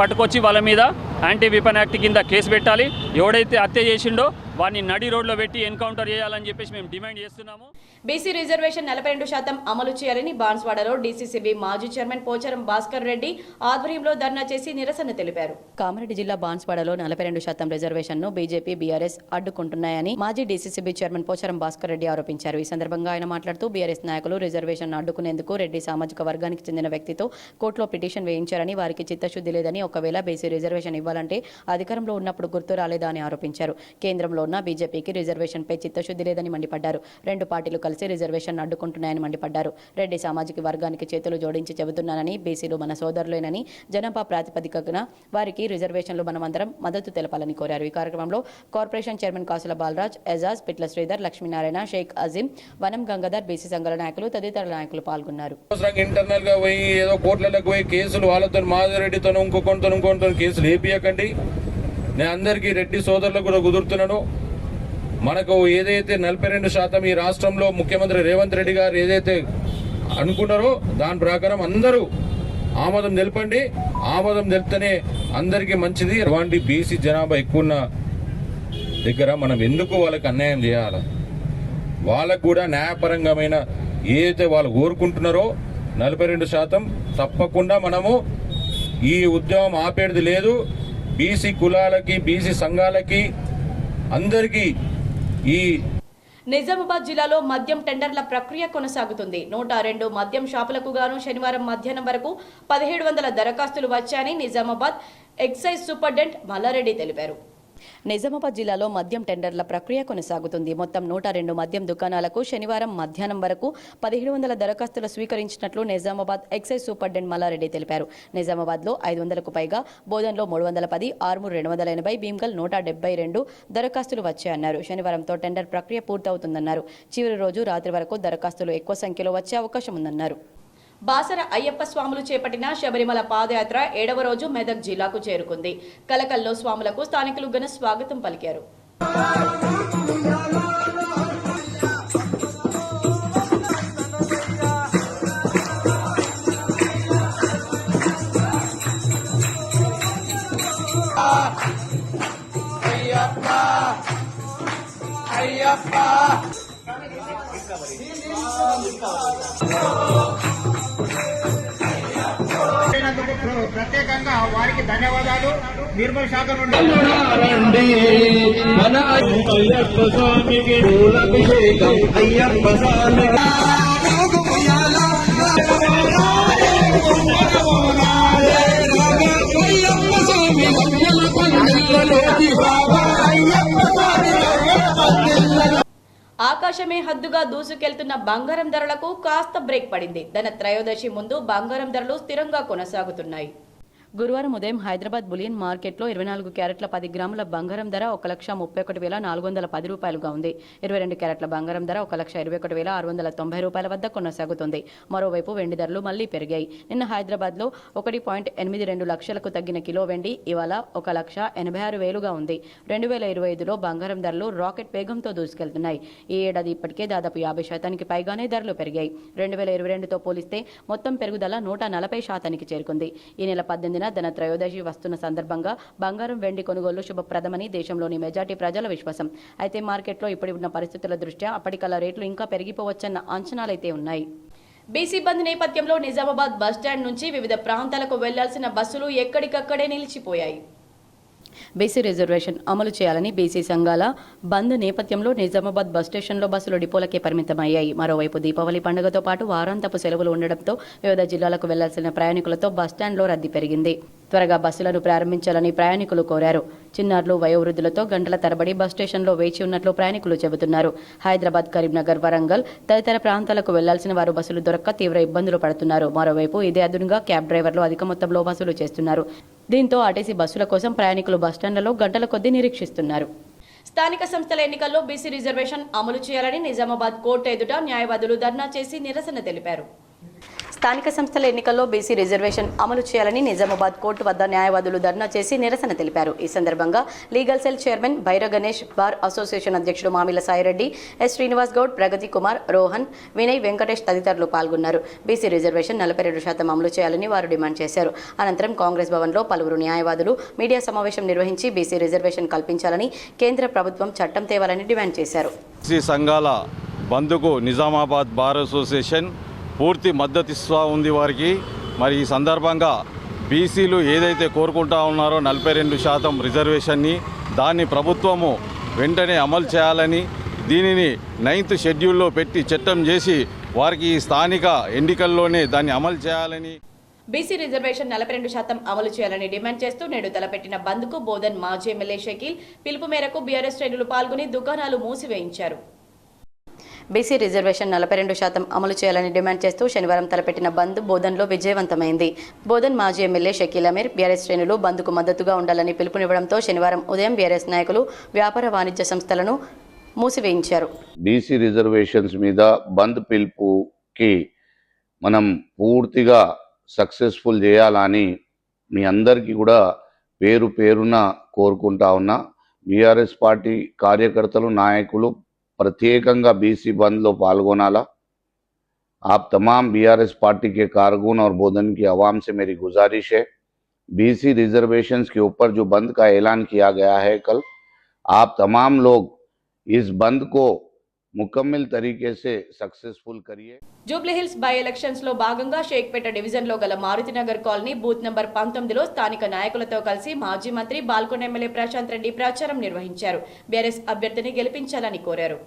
పట్టుకొచ్చి వాళ్ళ మీద యాంటీ వెపన్ యాక్ట్ కింద కేసు పెట్టాలి. ఎవడైతే హత్య చేసిండో వాడిని నడి రోడ్లో పెట్టి ఎన్కౌంటర్ చేయాలని చెప్పేసి మేము డిమాండ్ చేస్తున్నాము. బీసీ రిజర్వేషన్ 42% అమలు చేయాలని బాన్స్వాడలో డీసీసీబీ మాజీ చైర్మన్ పోచారం భాస్కర్ రెడ్డి ఆధ్వర్యంలో ధర్నా చేసి నిరసన తెలిపారు. కామారెడ్డి జిల్లా బాన్స్వాడలో 42% రిజర్వేషన్ను బీజేపీ, బీఆర్ఎస్ అడ్డుకుంటున్నాయని మాజీ డీసీసీబీ చైర్మన్ పోచారం భాస్కర్ రెడ్డి ఆరోపించారు. ఈ సందర్భంగా ఆయన మాట్లాడుతూ బీఆర్ఎస్ నాయకులు రిజర్వేషన్ అడ్డుకునేందుకు రెడ్డి సామాజిక వర్గానికి చెందిన వ్యక్తితో కోర్టులో పిటిషన్ వేయించారని, వారికి చిత్తశుద్ధి లేదని, ఒకవేళ బీసీ రిజర్వేషన్ ఇవ్వాలంటే అధికారంలో ఉన్నప్పుడు గుర్తు రాలేదా అని ఆరోపించారు. కేంద్రంలో ఉన్న బీజేపీకి రిజర్వేషన్పై చిత్తశుద్ధి లేదని మండిపడ్డారు. 2 పార్టీలు కలిసి రిజర్వేషన్ అడ్డుకుంటున్నాయని మండిపడ్డారు. రెడ్డి సామాజిక వర్గానికి చేతులు జోడించి చెబుతున్నానని, బీసీలు మన సోదరులేనని, జనాభా ప్రాతిపదికన వారికి రిజర్వేషన్లు మనమందరం మద్దతు తెలపాలని కోరారు. ఈ కార్యక్రమంలో కార్పొరేషన్ చైర్మన్ కాసుల బాలరాజ్, ఎజాజ్, పిట్ల శ్రీధర్, లక్ష్మీనారాయణ, షేక్ అజీం, వనం గంగాధర్, బీసీ సంఘాల నాయకులు తదితర నాయకులు పాల్గొన్నారు. ఇంటర్నల్ గా పోయి ఏదో కోర్టులకు పోయి కేసులు వాళ్ళతో మాధవరెడ్డితో ఇంకొకరితో కేసులు ఏపీయకండి. నేను అందరికీ రెడ్డి సోదరులకు కూడా కుదురుతున్నాను. మనకు ఏదైతే 42% ఈ రాష్ట్రంలో ముఖ్యమంత్రి రేవంత్ రెడ్డి గారు ఏదైతే అనుకున్నారో దాని ప్రకారం అందరూ ఆమోదం తెలపండి. ఆమోదం తెలిపితేనే అందరికీ మంచిది. అలాంటి బీసీ జనాభా ఎక్కువ ఉన్న దగ్గర మనం ఎందుకు వాళ్ళకి అన్యాయం చేయాలి? వాళ్ళకు కూడా న్యాయపరంగమైన ఏదైతే వాళ్ళు కోరుకుంటున్నారో 42% తప్పకుండా మనము ఈ ఉద్యమం ఆపేది లేదు. బీసీ కులాలకి, బీసీ సంఘాలకి, అందరికీ ఈ నిజామాబాద్ జిల్లాలో మద్యం టెండర్ల ప్రక్రియ కొనసాగుతుంది. 102 మద్యం షాపులకు గాను శనివారం మధ్యాహ్నం వరకు 1700 దరఖాస్తులు వచ్చాయని నిజామాబాద్ ఎక్సైజ్ సూపరింటెండెంట్ మల్లారెడ్డి తెలిపారు. నిజామాబాద్ జిల్లాలో మద్యం టెండర్ల ప్రక్రియ కొనసాగుతుంది. మొత్తం 102 మద్యం దుకాణాలకు శనివారం మధ్యాహ్నం వరకు 1700 దరఖాస్తులు స్వీకరించినట్లు నిజామాబాద్ ఎక్సైజ్ సూపరింటెండెంట్ మల్లారెడ్డి తెలిపారు. నిజామాబాద్లో 500కు పైగా, బోధన్లో 310, ఆర్మూర్ 280, భీమ్గల్ 172 దరఖాస్తులు వచ్చాయన్నారు. శనివారంతో టెండర్ ప్రక్రియ పూర్తవుతుందన్నారు. చివరి రోజు రాత్రి వరకు దరఖాస్తులు ఎక్కువ సంఖ్యలో వచ్చే అవకాశం ఉందన్నారు. బాసర అయ్యప్ప స్వాములు చేపట్టిన శబరిమల పాదయాత్ర 7వ రోజు మెదక్ జిల్లాకు చేరుకుంది. కలకల్లో స్వాములకు స్థానికులు ఘన స్వాగతం పలికారు. ప్రత్యేకంగా వారికి ధన్యవాదాలు. నిర్మల్ శాఖ నుండి అయ్యప్ప స్వామికి అభిషేకం, అయ్యప్ప స్వామికి ఆకాశమే హద్దుగా దూసుకెళ్తున్న బంగారం ధరలకు కాస్త బ్రేక్ పడింది. ధన త్రయోదశి ముందు బంగారం ధరలు స్థిరంగా కొనసాగుతున్నాయి. గురువారం ఉదయం హైదరాబాద్ బులియన్ మార్కెట్లో 24 క్యారెట్ల 10 గ్రాముల బంగారం ధర 1,31,410 రూపాయలుగా ఉంది. 22 క్యారెట్ల బంగారం ధర 1,21,690 రూపాయల వద్ద కొనసాగుతుంది. మరోవైపు వెండి ధరలు మళ్లీ పెరిగాయి. నిన్న హైదరాబాద్లో 1.82 లక్షలకు తగ్గిన కిలో వెండి ఇవాళ 1,86,000గా ఉంది. 2025లో బంగారం ధరలు రాకెట్ వేగంతో దూసుకెళ్తున్నాయి. ఈ ఏడాది ఇప్పటికే దాదాపు 50% పైగానే ధరలు పెరిగాయి. 2022తో పోలిస్తే మొత్తం పెరుగుదల 140% చేరుకుంది. ఈ నెల 18న ధనత్రయోదశి వస్తున్న సందర్భంగా బంగారం వెండి కొనుగోలు శుభప్రదమని దేశంలోని మెజార్టీ ప్రజల విశ్వాసం. అయితే మార్కెట్లో ఇప్పుడు ఉన్న పరిస్థితుల దృష్ట్యా అప్పటికల్లా రేట్లు ఇంకా పెరిగిపోవచ్చన్న అంచనాలైతే ఉన్నాయి. బీసీ బంద్ నేపథ్యంలో నిజామాబాద్ బస్టాండ్ నుంచి వివిధ ప్రాంతాలకు వెళ్లాల్సిన బస్సులు ఎక్కడికక్కడే నిలిచిపోయాయి. బీసీ రిజర్వేషన్ అమలు చేయాలని బీసీ సంఘాల బంద్ నేపథ్యంలో నిజామాబాద్ బస్ స్టేషన్లో బస్సులు డిపోలకే పరిమితమయ్యాయి. మరోవైపు దీపావళి పండుగతో పాటు వారాంతపు సెలవులు ఉండడంతో వివిధ జిల్లాలకు వెళ్లాల్సిన ప్రయాణికులతో బస్టాండ్లో రద్దీ పెరిగింది. త్వరగా బస్సులను ప్రారంభించాలని ప్రయాణికులు కోరారు. చిన్నారులు, వయోవృద్ధులతో గంటల తరబడి బస్ స్టేషన్లో వేచి ఉన్నట్లు ప్రయాణికులు చెబుతున్నారు. హైదరాబాద్, కరీంనగర్, వరంగల్ తదితర ప్రాంతాలకు వెళ్లాల్సిన వారు బస్సులు దొరక్క తీవ్ర ఇబ్బందులు పడుతున్నారు. మరోవైపు ఇదే అదునుగా క్యాబ్ డ్రైవర్లు అధిక మొత్తంలో వసూలు చేస్తున్నారు. దీంతో ఆర్టీసీ బస్సుల కోసం ప్రయాణికులు బస్టాండ్లలో గంటల కొద్దీ నిరీక్షిస్తున్నారు. స్థానిక సంస్థల ఎన్నికల్లో బీసీ రిజర్వేషన్ అమలు చేయాలని నిజామాబాద్ కోర్టు ఎదుట న్యాయవాదులు ధర్నా చేసి నిరసన తెలిపారు. స్థానిక సంస్థల ఎన్నికల్లో బీసీ రిజర్వేషన్ అమలు చేయాలని నిజామాబాద్ కోర్టు వద్ద న్యాయవాదులు ధర్నా చేసి నిరసన తెలిపారు. ఈ సందర్భంగా legal cell chairman Bhaira Ganesh, bar association అధ్యక్షుడు మామిల సాయిరెడ్డి, ఎస్ శ్రీనివాస్ గౌడ్, ప్రగతి కుమార్, రోహన్, వినయ్, వెంకటేష్ తదితరులు పాల్గొన్నారు. బీసీ రిజర్వేషన్ 42% అమలు చేయాలని వారు డిమాండ్ చేశారు. అనంతరం కాంగ్రెస్ భవన్లో పలువురు న్యాయవాదులు మీడియా సమావేశం నిర్వహించి బీసీ రిజర్వేషన్ కల్పించాలని, కేంద్ర ప్రభుత్వం చట్టం తేవాలని డిమాండ్ చేశారు. బీసీ సంఘాల బంద్కు నిజామాబాద్ బార్ అసోసియేషన్ పూర్తి మద్దతు ఇస్తూ ఉంది వారికి. మరి ఈ సందర్భంగా బీసీలు ఏదైతే కోరుకుంటా ఉన్నారో 42% రిజర్వేషన్ని, దాన్ని ప్రభుత్వము వెంటనే అమలు చేయాలని, దీనిని 9th షెడ్యూల్లో పెట్టి చట్టం చేసి వారికి స్థానిక ఎన్నికల్లోనే దాన్ని అమలు చేయాలని, బీసీ రిజర్వేషన్ 42% అమలు చేయాలని డిమాండ్ చేస్తూ నేడు తలపెట్టిన బంద్కు బోధన్ మాజీ ఎమ్మెల్యే షకీల్ పిలుపు మేరకు బీఆర్ఎస్ శ్రేణులు పాల్గొని దుకాణాలు మూసివేయించారు. బీసీ రిజర్వేషన్ 42% అమలు చేయాలని డిమాండ్ చేస్తూ శనివారం తలపెట్టిన బంద్ బోధన్లో విజయవంతమైంది. బోధన్ మాజీ ఎమ్మెల్యే షకీల్ అమీర్ బీఆర్ఎస్ శ్రేణులు బంద్కు మద్దతుగా ఉండాలని పిలుపునివ్వడంతో శనివారం ఉదయం బీఆర్ఎస్ నాయకులు వ్యాపార వాణిజ్య సంస్థలను మూసివేయించారు. బీసీ రిజర్వేషన్స్ మీద బంద్ పిలుపుకి మనం పూర్తిగా సక్సెస్ఫుల్ చేయాలని మీ అందరికీ కూడా పేరు పేరున కోరుకుంటా ఉన్నా. బీఆర్ఎస్ పార్టీ కార్యకర్తలు, నాయకులు प्रत्येकंगा बीसी बंद लो पाल्गोनाला। आप तमाम बीआरएस पार्टी के कारकुन और बोधन की आवाम से मेरी गुजारिश है, बीसी रिजर्वेशंस के ऊपर जो बंद का ऐलान किया गया है कल, आप तमाम लोग इस बंद को मुकम्मल तरीके से सक्सेसफुल करिए। జూబ్లీ హిల్స్ బై ఎలక్షన్స్ లో భాగంగా షేక్పేట డివిజన్ లో గల మారుతినగర్ కాలనీ బూత్ నంబర్ 19లో స్థానిక నాయకులతో కలిసి మాజీ మంత్రి బాల్కొండ ఎమ్మెల్యే ప్రశాంత్ రెడ్డి ప్రచారం నిర్వహించారు. బీఆర్ఎస్ అభ్యర్థిని గెలిపించాలని కోరారు.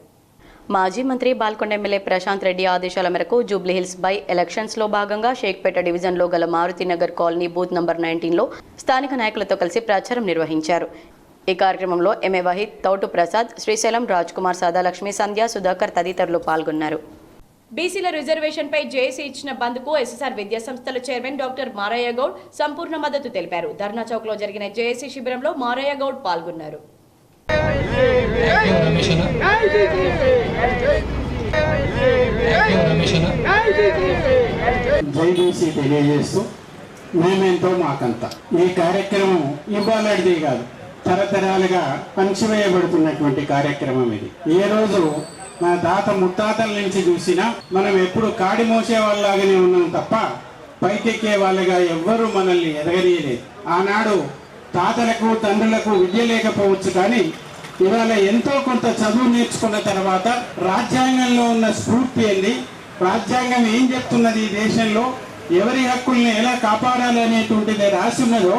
మాజీ మంత్రి బాల్కొండ ఎమ్మెల్యే ప్రశాంత్ రెడ్డి ఆదేశాల మేరకు జూబ్లీ హిల్స్ బై ఎలక్షన్స్ లో భాగంగా షేక్పేట డివిజన్ లో గల మారుతినగర్ కాలనీ బూత్ నంబర్ 19లో స్థానిక నాయకులతో కలిసి ప్రచారం నిర్వహించారు. ఈ కార్యక్రమంలో ఎంఏ వహీద్, తౌటు ప్రసాద్, శ్రీశైలం, రాజ్ కుమార్, సాదాలక్ష్మి, సంధ్య, సుధాకర్ తదితరులు పాల్గొన్నారు. బీసీల రిజర్వేషన్ పై జేఏసీ ఇచ్చిన బంద్కు ఎస్ఎస్ఆర్ విద్యా సంస్థల చైర్మన్ డాక్టర్ మారయ్య గౌడ్ సంపూర్ణ మద్దతు తెలిపారు. ధర్నా చౌక్ లో జరిగిన జేఏసీ శిబిరంలో మారయ్య గౌడ్ పాల్గొన్నారు. మేమేంతో మాకంత ఈ కార్యక్రమం ఇవ్వాలడిది కాదు, తరతరాలుగా పంచివేయబడుతున్నటువంటి కార్యక్రమం ఇది. ఏ రోజు మన తాత ముత్తాతల నుంచి చూసినా మనం ఎప్పుడు కాడి మోసే వాళ్ళలాగానే ఉన్నాం తప్ప పైకెక్కే వాళ్ళగా ఎవ్వరూ మనల్ని ఎదగనీయలేదు. ఆనాడు తాతలకు తండ్రులకు విద్య లేకపోవచ్చు, కానీ ఇవాళ ఎంతో కొంత చదువు నేర్చుకున్న తర్వాత రాజ్యాంగంలో ఉన్న స్ఫూర్తి ఏంది, రాజ్యాంగం ఏం చెప్తున్నది, ఈ దేశంలో ఎవరి హక్కుల్ని ఎలా కాపాడాలి అనేటువంటిది రాసి ఉన్నదో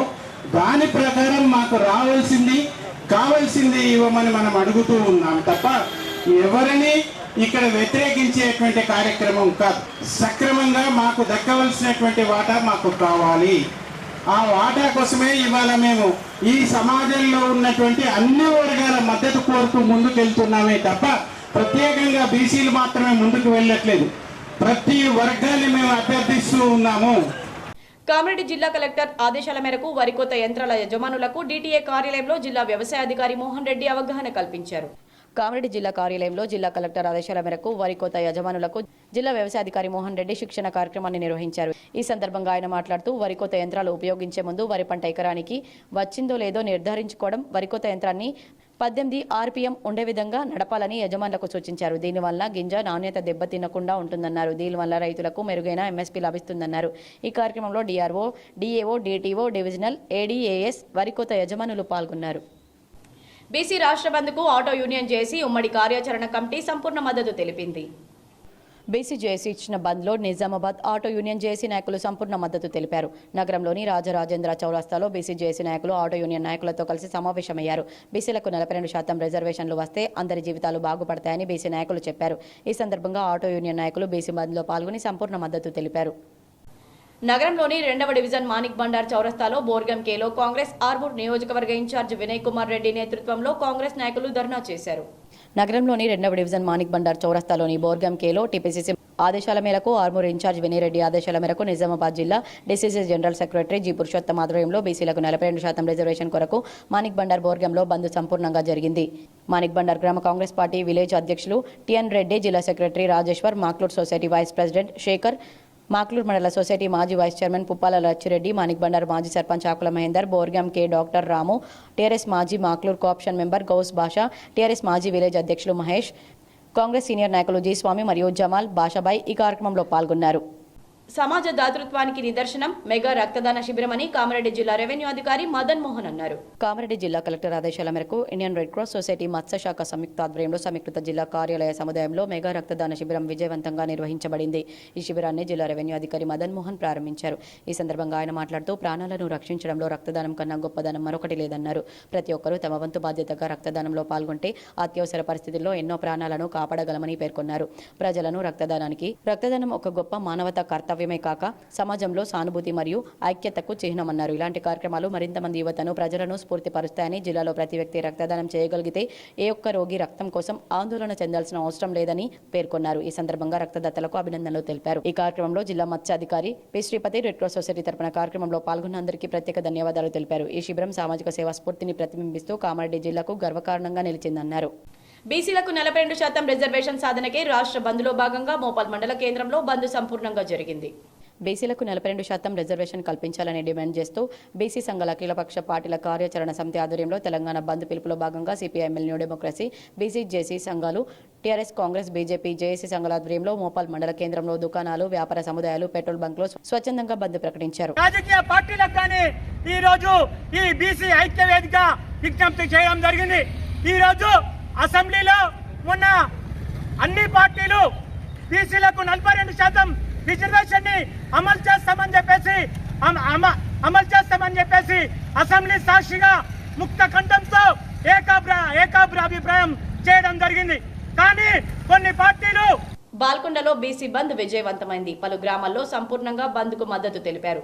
దాని ప్రకారం మాకు రావాల్సింది కావాల్సింది ఇవ్వమని మనం అడుగుతూ ఉన్నాం తప్ప ఎవరిని ఇక్కడ వ్యతిరేకించేటువంటి కార్యక్రమం కాదు. సక్రమంగా మాకు దక్కవలసినటువంటి వాటా మాకు కావాలి. ఆ వాటా కోసమే ఇవాళ మేము ఈ సమాజంలో ఉన్నటువంటి అన్ని వర్గాల మద్దతు కోరుతూ ముందుకెళ్తున్నామే తప్ప ప్రత్యేకంగా బీసీలు మాత్రమే ముందుకు వెళ్ళట్లేదు. ప్రతి వర్గాన్ని మేము అభ్యర్థిస్తూ ఉన్నాము. కామారెడ్డి జిల్లా కలెక్టర్ ఆదేశాల మేరకు వరి కోత యంత్రాల యజమానులకు DTA కార్యాలయంలో జిల్లా వ్యవసాయ అధికారి మోహన్ రెడ్డి అవగాహన కల్పించారు. కామారెడ్డి జిల్లా కార్యాలయంలో జిల్లా కలెక్టర్ ఆదేశాల మేరకు వరి కోత యజమానులకు జిల్లా వ్యవసాయ అధికారి మోహన్ రెడ్డి శిక్షణ కార్యక్రమాన్ని నిర్వహించారు. ఈ సందర్భంగా ఆయన మాట్లాడుతూ వరి కోత యంత్రాలు ఉపయోగించే ముందు వరి పంట ఎకరానికి వచ్చిందో లేదో నిర్ధారించుకోవడం, వరి కోత యంత్రాన్ని 18 RPM ఉండే విధంగా నడపాలని యజమానులకు సూచించారు. దీనివల్ల గింజ నాణ్యత దెబ్బతినకుండా ఉంటుందన్నారు. దీనివల్ల రైతులకు మెరుగైన MSP లభిస్తుందన్నారు. ఈ కార్యక్రమంలో DRO, DAO, DTO, divisional ADAS వరి కోత యజమానులు పాల్గొన్నారు. బీసీ రాష్ట్ర బంద్కు ఆటో యూనియన్ జేఏసీ ఉమ్మడి కార్యాచరణ కమిటీ సంపూర్ణ మద్దతు తెలిపింది. బీసీ జేఏసీ ఇచ్చిన బంద్లో నిజామాబాద్ ఆటో యూనియన్ జేఏసీ నాయకులు సంపూర్ణ మద్దతు తెలిపారు. నగరంలోని రాజరాజేంద్ర చౌరస్తాలో బీసీ జేఏసీ నాయకులు ఆటో యూనియన్ నాయకులతో కలిసి సమావేశమయ్యారు. బీసీలకు 42% రిజర్వేషన్లు వస్తే అందరి జీవితాలు బాగుపడతాయని బీసీ నాయకులు చెప్పారు. ఈ సందర్భంగా ఆటో యూనియన్ నాయకులు బీసీ బంద్లో పాల్గొని సంపూర్ణ మద్దతు తెలిపారు. నగరంలోని 2వ డివిజన్ మాణిక్ బండార్ చౌరస్తాలో బోర్గం కేలో కాంగ్రెస్ ఆర్మూర్ నియోజకవర్గ ఇన్ఛార్జ్ వినయ్ కుమార్ రెడ్డి నేతృత్వంలో కాంగ్రెస్ నాయకులు ధర్నా చేశారు. నగరంలోని 2వ డివిజన్ మాణిక్ బండార్ చౌరస్తాలోని బోర్గం కేలో టీపీసీసీ ఆదేశాల మేరకు ఆర్మూర్ ఇన్ఛార్జ్ వినయ్ రెడ్డి ఆదేశాల మేరకు నిజామాబాద్ జిల్లా DCC general secretary G Purushottama ఆధ్వర్యంలో బీసీలకు 42% రిజర్వేషన్ కొరకు మాణిక్ బండార్ బోర్గంలో బంద్ సంపూర్ణంగా జరిగింది. మాణిక్ బండార్ గ్రామ కాంగ్రెస్ పార్టీ విలేజ్ అధ్యక్షులు టిఎన్ రెడ్డి, జిల్లా secretary Rajeshwar, Makloor society vice president Shekar, Makloor మండల సొసైటీ మాజీ వైస్ చైర్మన్ పుప్పాల లచ్చిరెడ్డి, మాణిక్ బండార్ మాజీ sarpanch Akula Mahender, Borgam K doctor Ramu, TRS మాజీ Makloor co-option member Ghouse Basha, TRS మాజీ విలేజ్ అధ్యక్షులు మహేష్, కాంగ్రెస్ సీనియర్ నాయకులు జీ స్వామి మరియు జమాల్ బాషాబాయ్ ఈ కార్యక్రమంలో పాల్గొన్నారు. సమాజ దాతృత్వానికి నిదర్శనం మెగా రక్తదాన శిబిరమని కామారెడ్డి జిల్లా రెవెన్యూ అధికారి మదన్ మోహన్ అన్నారు. కామారెడ్డి జిల్లా కలెక్టర్ ఆదేశాల మేరకు ఇండియన్ రెడ్ క్రాస్ సొసైటీ మత్స్యశాఖ సంయుక్త ఆధ్వర్యంలో సమీకృత జిల్లా కార్యాలయ సముదాయంలో మెగా రక్తదాన శిబిరం విజయవంతంగా నిర్వహించబడింది. ఈ శిబిరాన్ని జిల్లా రెవెన్యూ అధికారి మదన్ మోహన్ ప్రారంభించారు. ఈ సందర్భంగా ఆయన మాట్లాడుతూ ప్రాణాలను రక్షించడంలో రక్తదానం కన్నా గొప్పదనం మరొకటి లేదన్నారు. ప్రతి ఒక్కరూ తమ వంతు బాధ్యతగా రక్తదానంలో పాల్గొంటే అత్యవసర పరిస్థితుల్లో ఎన్నో ప్రాణాలను కాపాడగలమని పేర్కొన్నారు. ప్రజలను రక్తదానం ఒక గొప్ప మానవతా కర్తవ్యం కాక సమాజంలో సానుభూతి మరియు ఐక్యతకు చిహ్నమన్నారు. ఇలాంటి కార్యక్రమాలు మరింత మంది యువతను ప్రజలను స్ఫూర్తిపరుస్తాయని, జిల్లాలో ప్రతి వ్యక్తి రక్తదానం చేయగలిగితే ఏ ఒక్క రోగి రక్తం కోసం ఆందోళన చెందాల్సిన అవసరం లేదని పేర్కొన్నారు. ఈ సందర్భంగా రక్తదాతలకు అభినందనలు తెలిపారు. ఈ కార్యక్రమంలో జిల్లా మత్స్య అధికారి P Sripathi red cross society తరపున కార్యక్రమంలో పాల్గొన్న అందరికీ ప్రత్యేక ధన్యవాదాలు తెలిపారు. ఈ శిబిరం సామాజిక సేవా స్ఫూర్తిని ప్రతిబింబిస్తూ కామారెడ్డి జిల్లాకు గర్వకారణంగా నిలిచిందన్నారు. బీసీలకు 42% రిజర్వేషన్ సాధనకే రాష్ట్ర బంద్లో భాగంగా మోపాల్ మండల కేంద్రంలో బంద్ సంపూర్ణంగా జరిగింది. బీసీలకు 42% రిజర్వేషన్ కల్పించాలని డిమాండ్ చేస్తూ బీసీ సంఘాల అఖిలపక్ష పార్టీల కార్యాచరణ సమితి ఆధ్వర్యంలో తెలంగాణ బంద్ పిలుపులో భాగంగా సిపిఐఎంఎల్ న్యూ డెమోక్రసీ, బీసీ జేసీ సంఘాలు, టీఆర్ఎస్, కాంగ్రెస్, బీజేపీ, జేఏసీ సంఘాల ఆధ్వర్యంలో మోపాల్ మండల కేంద్రంలో దుకాణాలు, వ్యాపార సముదాయాలు, పెట్రోల్ బంక్లో స్వచ్ఛందంగా బంద్ ప్రకటించారు. రాజకీయ పార్టీలకు కానీ ఈ రోజు ఈ బీసీ ఐక్య వేదిక విజ్ఞప్తి చేయడం జరిగింది. ఈ రోజు అసెంబ్లీలో మొన్న అన్ని పార్టీలు బీసీలకు 42% రిజర్వేషన్ ని అమలు చేస్తామని చెప్పేసి అసెంబ్లీ సాక్షిగా ముక్త కంఠంతో ఏకాభిప్రాయం చేయడం జరిగింది. కానీ కొన్ని పార్టీలు బాల్కొండలో బీసీ బంద్ విజయవంతమైంది. పలు గ్రామాల్లో సంపూర్ణంగా బంద్కు మద్దతు తెలిపారు.